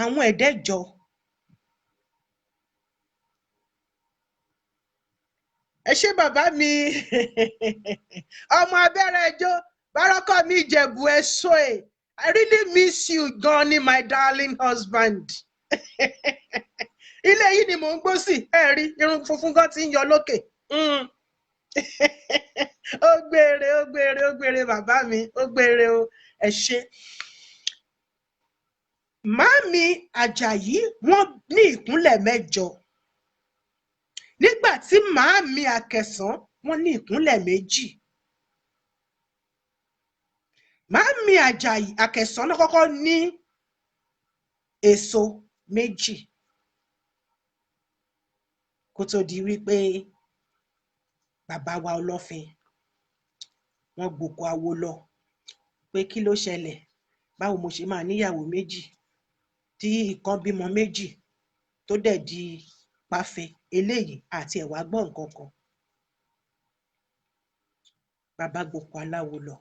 Àwọn ẹ̀dẹ́jọ ẹ ṣé bàbá mi ọmọ abẹ́rẹ́ ẹjọ́ bárọ́kọ̀ mi Ìjẹ̀bú ẹ̀ṣọ́ ẹ̀. I really miss you gan ni my darling husband. Ilé yìí ni mò ń gbó sí, ẹ rí irun funfun gan ti ń yọ lókè. Ó gbére bàbá mi, ó gbére o, ẹ ṣé. Màámi Àjàyí wọ́n ní ìkúnlẹ̀ 8. Nígbà tí Màámi Àkẹsàn wọ́n ní ìkúnlẹ̀ 2. Màámi Àjàyí Àkẹsàn náà kọ́kọ́ ní èso 2 kó tó di wípé bàbá wa Ọlọ́fin wọ́n gboko awo lọ pé kí ló ṣẹlẹ̀, báwo mo ṣe máa níyàwó 2 tí ìkan bímọ 2 tó dẹ̀ di páfẹ́ eléyìí àti ẹ̀wà gbọ́ nǹkan kan. Bàbá gboko aláwo lọ,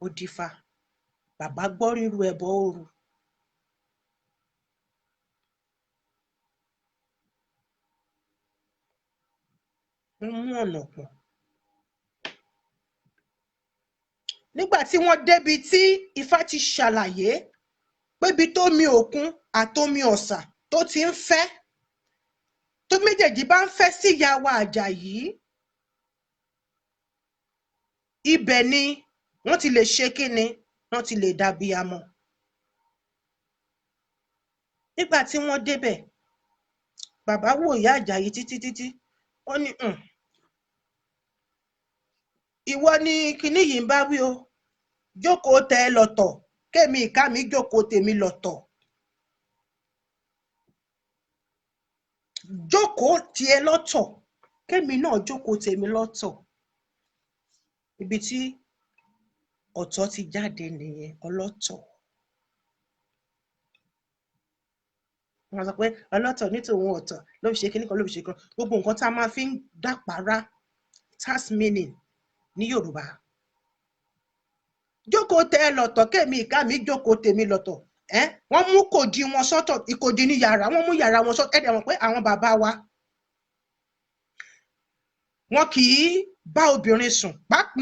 ó dífá bàbá gbọ́ ríru ẹbọ òru. Wọ́n mú ọ̀nà pọ̀n. Nígbà tí wọ́n débi tí Ifá ti ṣàlàyé pé ibi tó mi òkun àtomi ọ̀sà tó ti ń fẹ́, tó méjèèjì bá ń fẹ́ sí ìyá wa Àjàyí, ibẹ̀ ni wọ́n ti lè ṣe kíni, wọ́n ti lè dàbíamọ. Nígbà tí wọ́n débẹ̀, bàbá wò ìyá Àjàyí títí wọ́n ní ìwọ ni kinní yìí ń bá wí o, jókòó tẹ ẹ lọ́tọ̀, kémi ìka mi jókòó tèmi lọ́tọ̀. Jókòó tiẹ lọ́tọ̀, kémi náà jókòó tèmi lọ́tọ̀. Ibi tí ọ̀tọ̀ ti jáde nìyẹn, ọlọ́tọ̀. Wọ́n sọ pé ọlọ́tọ̀ ní tòun ọ̀tọ̀ ló fi ṣe kíní kan ló fi ṣe kan. Gbogbo nǹkan tá a máa fi ń dàpárá tax meaning ní Yorùbá. Jókòó tẹ ẹ lọ́tọ̀, kémi ìka mi jókòó tèmi lọ́tọ̀. Wọ́n mú kòdí wọn sọ́tọ̀, ìkòdí ní yàrá, wọ́n mú yàrá wọn sọ́tọ̀. Ẹ̀dẹ̀ mọ̀ pé àwọn bàbá wa wọn kì í bá obìnrin sùn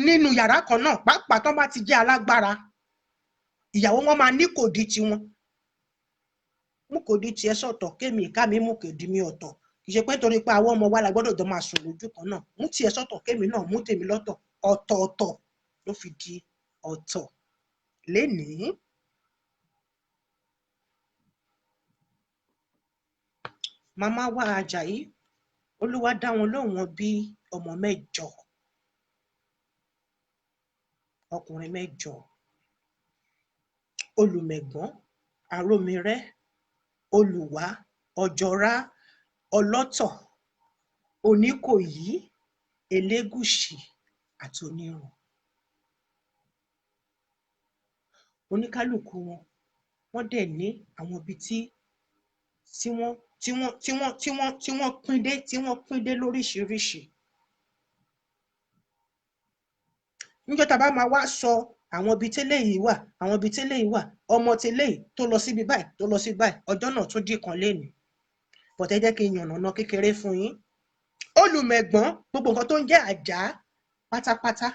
nínú yàrá kan náà, pàápàá tán bá ti jẹ́ alágbára. Ìyàwó wọn máa ní kòdí tiwọn. Mú kòdí tiẹ̀ sọ́tọ̀, kémi ìka mi mú kòdí mi ọ̀tọ̀. Kì í ṣe pé torí pé àwọn ọmọ wa la gbọ́dọ̀ jọ máa sùn lójú kan náà. Mú tiẹ̀ sọ́tọ̀, kémi náà mú tèmi lọ́tọ̀. Ọ̀tọ̀ọ̀tọ̀ ló fi di ọ̀tọ̀ lénìí. Màmá wa Àjàyí, Olúwa dá wọn lóhùn, wọn bí ọmọ 8, ọkùnrin 8. Olùmẹ̀gbọ́n, Àrómirẹ́, Olùwá, Ọ̀jọ̀rá, Ọlọ́tọ̀, Oníkòyí, Elégùṣì àti Onírun. Oníkálùkù wọn, wọ́n dẹ̀ ní àwọn ibi tí wọ́n pín dé lóríṣiríṣi. Níjọ́ tá a bá máa wá sọ àwọn ibi tẹ́lẹ̀ yìí wà, àwọn ibi tẹ́lẹ̀ yìí wà, ọmọ tẹ́lẹ̀ yìí tó lọ síbi báyìí, tó lọ síbi báyìí, ọjọ́ náà tún dì kan lénìí. Bọ̀tẹ́ jẹ́ kí n yànnàná kékeré fún yín. Olùmẹ̀gbọ́n, gbogbo nǹkan tó ń jẹ́ Àjà pátápátá,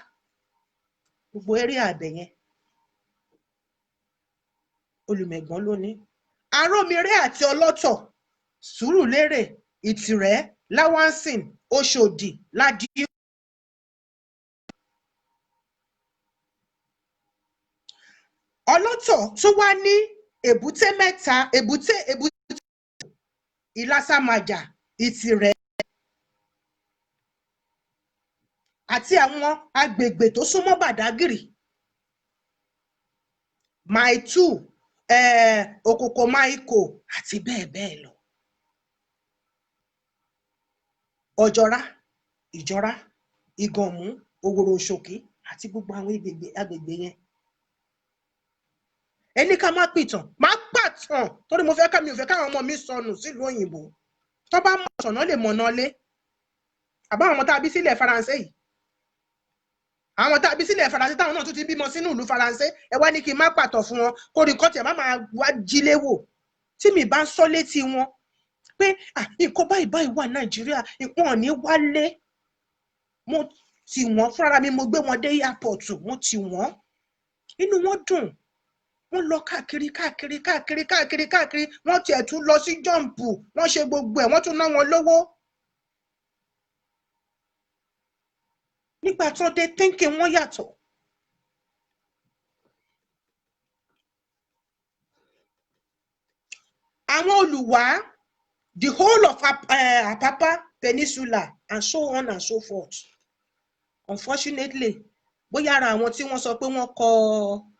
gbogbo area àbẹ̀ yẹn, Olùmẹ̀gbọ́n ló ní. Àrómirẹ́ àti Ọlọ́tọ̀, Sùúrùlérè, Ìtìrẹ́, Láwánsìn, Òṣòdì, Ládìí. Ọlọ́tọ̀ tó wá ní èbúté mẹ́ta, èbúté Ìlàsàmàjà, Ìtìrẹ́ àti àwọn agbègbè tó súnmọ́ Bàdágìrì, Mile 2, Òkòkò Máìkò àti bẹ́ẹ̀ bẹ́ẹ̀ lọ. Ọ̀jọ̀rá, Ìjọ̀rá, Ìgànmú, Òwòrò Òṣòkí àti gbogbo àwọn agbègbè yẹn. Ẹni ká má pìtàn, má pàtàn, torí mi ò fẹ́ káwọn ọmọ mi sọnù sílùú òyìnbó. Tó bá mọ̀ ọ̀nà lè mọ̀nà lé. Àbáwọn ọmọ tá a bí sílẹ̀ Faransé yìí. Àwọn tá a bí sílẹ̀ Faransé táwọn náà tún ti bímọ sínú ìlú Faransé, ẹ wá ní kí n má pàtàn fún wọn, kó rí kọ́tì ẹ̀ má máa wá jílé wò. Tí mi bá ń sọ létí wọn pé nǹkan báyìí wà Nàìjíríà, nǹkan ò ní wálé. Mo tì wọ́n fúnra mi, mo gbé wọn dé airport, mo tì wọ́n. Inú wọn dùn. Wọ́n lọ káàkiri, wọ́n tiẹ̀ tún lọ sí jọ́ǹpù, wọ́n ṣe gbogbo ẹ̀, wọ́n tún ná wọn lówó. Nígbà tó dé thinking wọ́n yàtọ̀. Àwọn Olùwá, the whole of Apapa Peninsula and so on and so forth. Unfortunately, bóyá ara àwọn tí wọ́n sọ pé wọ́n kọ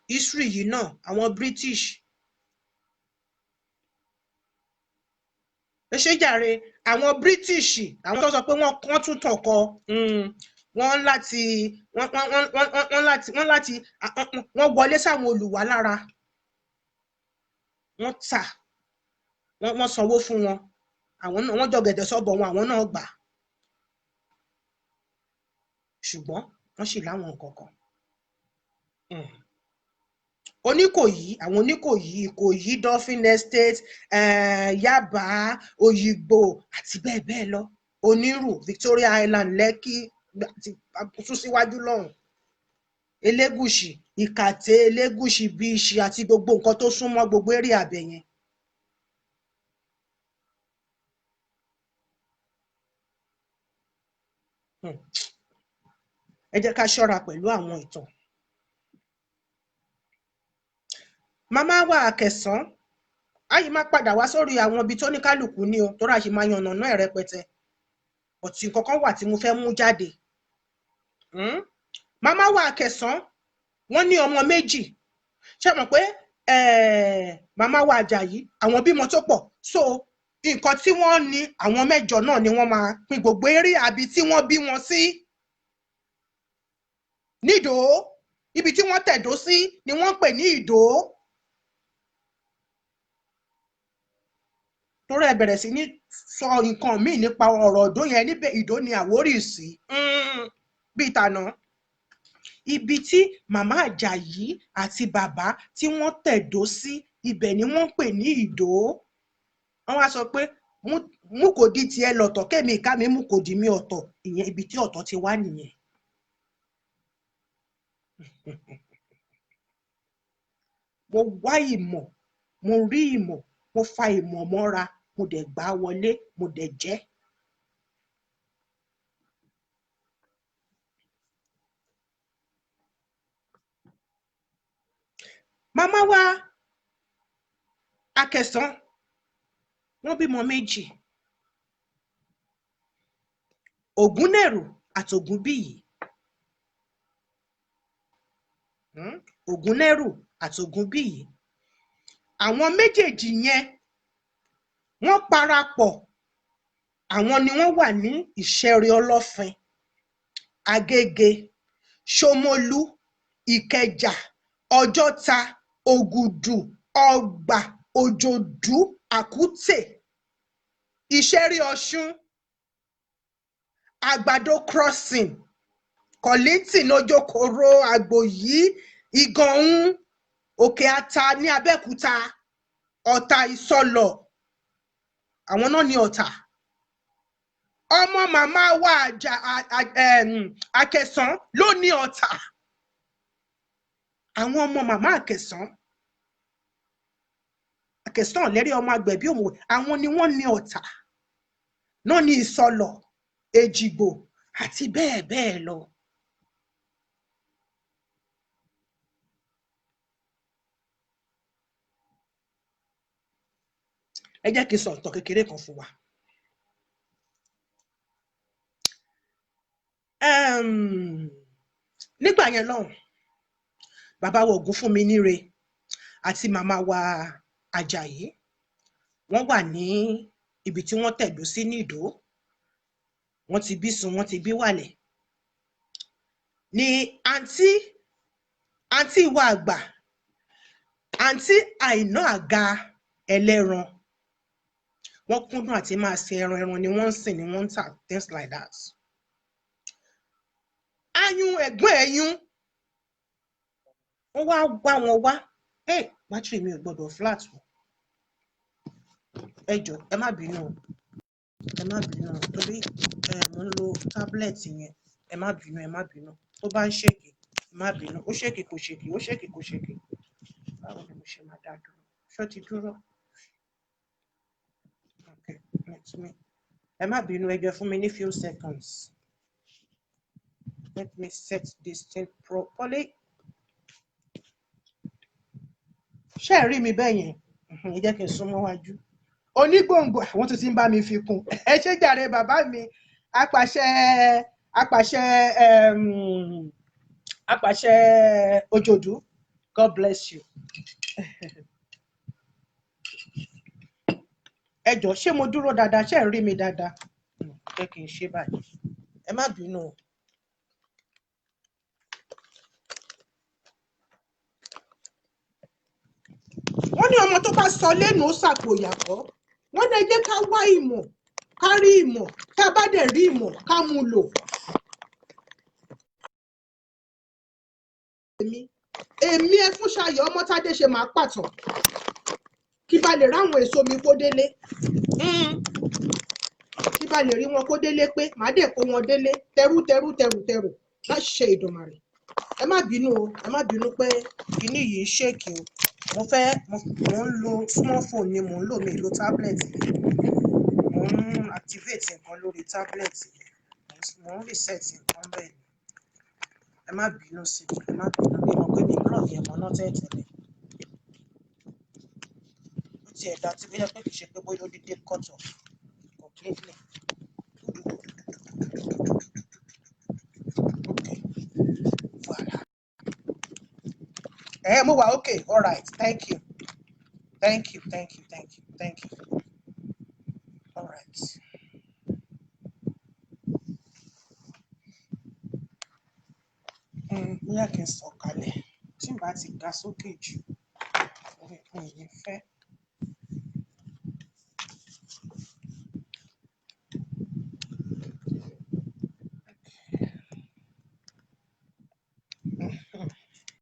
history yìí náà, àwọn British. Ẹ ṣé jàre, àwọn British, àwọn tó sọ pé wọ́n tún tàn kọ, wọ́n wọlé sáwọn Olùwá lára. Wọ́n tà, wọ́n sanwó fún wọn. Àwọn náà wọ́n jọ̀gẹ̀dẹ̀ sọ́bọ̀ wọn, àwọn náà gbà. Ṣùgbọ́n wọ́n sì láwọn nǹkan kan. Oníkòyí, àwọn Oníkòyí, Ìkòyí, Dolphin Estate, Yaba, Òyìngbò àti bẹ́ẹ̀ bẹ́ẹ̀ lọ. Onírù, Victoria Island, Lekki àti tún síwájú lọ́hùn. Elégùṣì, Ìkàtẹ́, Elégùṣì, Bíṣì àti gbogbo nǹkan tó súnmọ́ gbogbo eré abẹ yẹn. Ẹ jẹ́ ká ṣọ́ra pẹ̀lú àwọn ìtàn. Màmá wa Àkẹsàn, àyè máa padà wá sórí àwọn ibi tó ní kálukú ní o, tó rà ṣe máa yànnàná ẹ̀ rẹpẹtẹ. Ọ̀tí kankan wà tí mo fẹ́ mú jáde. Màmá wa Àkẹsàn, wọ́n ní ọmọ méjì. Ṣé mọ̀ pé màmá wa Àjàyí, àwọn bímọ tó pọ̀. So nǹkan tí wọ́n ní àwọn mẹ́jọ náà ni wọ́n máa pín gbogbo eré àbí tí wọ́n bí wọn sí. Nídò, ibi tí wọ́n tẹ̀dó sí ni wọ́n pè ní Ìdó. Torí ẹ bẹ̀rẹ̀ sí ní sọ nǹkan míì nípa ọ̀rọ̀ Ìdó yẹn, níbẹ̀ Ìdó ni Àwórì sí. Bí ìtànà. Ibi tí màmá Àjàyí àti bàbá tí wọ́n tẹ̀dó sí, ibẹ̀ ni wọ́n pè ní Ìdó. Wọ́n wá sọ pé mú kò di tiẹ̀ lọ́tọ̀, kémi ìka mi mú kò di mi ọ̀tọ̀. Ìyẹn ibi tí ọ̀tọ̀ ti wá nìyẹn. Mo wá ìmọ̀, mo rí ìmọ̀, mo fa ìmọ̀ mọ́ra, mo dẹ̀ gbà wọlé, mo dẹ̀ jẹ́. Màmá wa Àkẹsàn, wọ́n bímọ méjì. Ògúnnẹ̀rù àti Ògúnbíyì. Ògúnnẹ̀rù àti Ògúnbíyì. Àwọn méjèèjì yẹn wọ́n parapọ̀. Àwọn ni wọ́n wà ní Ìṣẹ̀rí Ọlọ́fin, Agége, Ṣómólú, Ìkẹjà, Ọjọ́ta, Ògùdù, Ọgbà, Òjòdú, Àkútè, Ìṣẹ̀rí Ọ̀ṣun, Àgbàdo Crossing, Kollington, Ojokoro, Àgbòyí, Ìgànhún, Òkè Ata ní Abẹ́òkúta, Ọ̀tà Ìsọlọ̀. Àwọn náà ní Ọ̀tà. Ọmọ màmá wa Àkẹsàn ló ní Ọ̀tà. Àwọn ọmọ màmá Àkẹsàn lẹ́rí ọmọ agbẹ̀bí òmùwé, àwọn ni wọ́n ní Ọ̀tà. Náà ní Ìsọlọ̀, Èjìgbò àti bẹ́ẹ̀ bẹ́ẹ̀ lọ. Ẹ jẹ́ kí n sọ ìtàn kékeré kan fún wa. Nígbà yẹn lọ́hùn, bàbá wa Ògúnfúnminire àti màmá wa Àjàyí, wọ́n wà ní ibi tí wọ́n tẹ̀dó sí ní Ìdó. Wọ́n ti bí Sùn, wọ́n ti bí Wàlẹ̀. Ní àǹtí wa àgbà, àǹtí Àìná Àga Ẹlẹ́ran, wọ́n kúndùn àti máa ṣe ẹran ni wọ́n ń sìn, ni wọ́n ń tà, things like that. Ayún ẹ̀gbọ́n ẹ̀yún, wọ́n wá gbá wọn wá. Bátìrì mi ò gbọ́dọ̀ flat o. Ẹ jọ̀ọ́, ẹ má bínú o. Ẹ má bínú o, torí mo ń lo tablet yẹn. Ẹ má bínú, ẹ má bínú. Tó bá ń ṣèkì, ẹ má bínú. Ó ṣèkì kò ṣèkì, ó ṣèkì kò ṣèkì. Báwo ni mo ṣe máa dá dúró? Ṣó ti dúró? Okay, let me. Ẹ má bínú, ẹ jọ̀ọ́ fún mi ní few seconds. Let me set this thing properly. Ṣé ẹ rí mi bẹ́ẹ̀ yẹn? Ẹ jẹ́ kí n súnmọ́ wájú. Onígbòǹgbò àwọn tó ti ń bá mi fi kún. Ẹ ṣé jàre bàbá mi, apàṣẹ Òjòdú. God bless you. Ẹ jọ̀ọ́, ṣé mo dúró dáadáa? Ṣé ẹ rí mi dáadáa? Jẹ́ kí n ṣe báyìí. Ẹ má bínú o. Wọ́n ní ọmọ tó bá sọ lẹ́nu ó sàpò ìyàkọ́. Wọ́n ní ẹ jẹ́ ká wá ìmọ̀, ká rí ìmọ̀, tá a bá dẹ̀ rí ìmọ̀ ká mú lò. èmi ẹ fún Ṣayọ̀ Ọmọ́tádé ṣe máa pàtàn kí bá lè ráwọn èso mi kó délé kí bá lè rí wọn kó délé pé màá dẹ̀ kó wọn délé tẹrú láti ṣe Ìdùmarè. Ẹ má bínú o, ẹ má bínú pé kinní yìí ń ṣèkì o. Mo ń lo smartphone ni mo ń lò, mi lo tablet. Mo ń activate nǹkan lórí tablet. Mo ń reset nǹkan bẹ́ẹ̀ ni. Ẹ má bínú sí mi, ẹ má bínú bí mo pé mi blog yẹn mọ́ náà tẹ́lẹ̀. Ó ti ẹ̀dá tí bóyá pé kì í ṣe pé bóyá ó dédé cut off completely. Okay. Voilà. Mo wà okay, all right, thank you. All right. Bóyá kí n sọ̀kalẹ̀ tí n bá ti ga sókè jù. Mi ò ní fẹ́.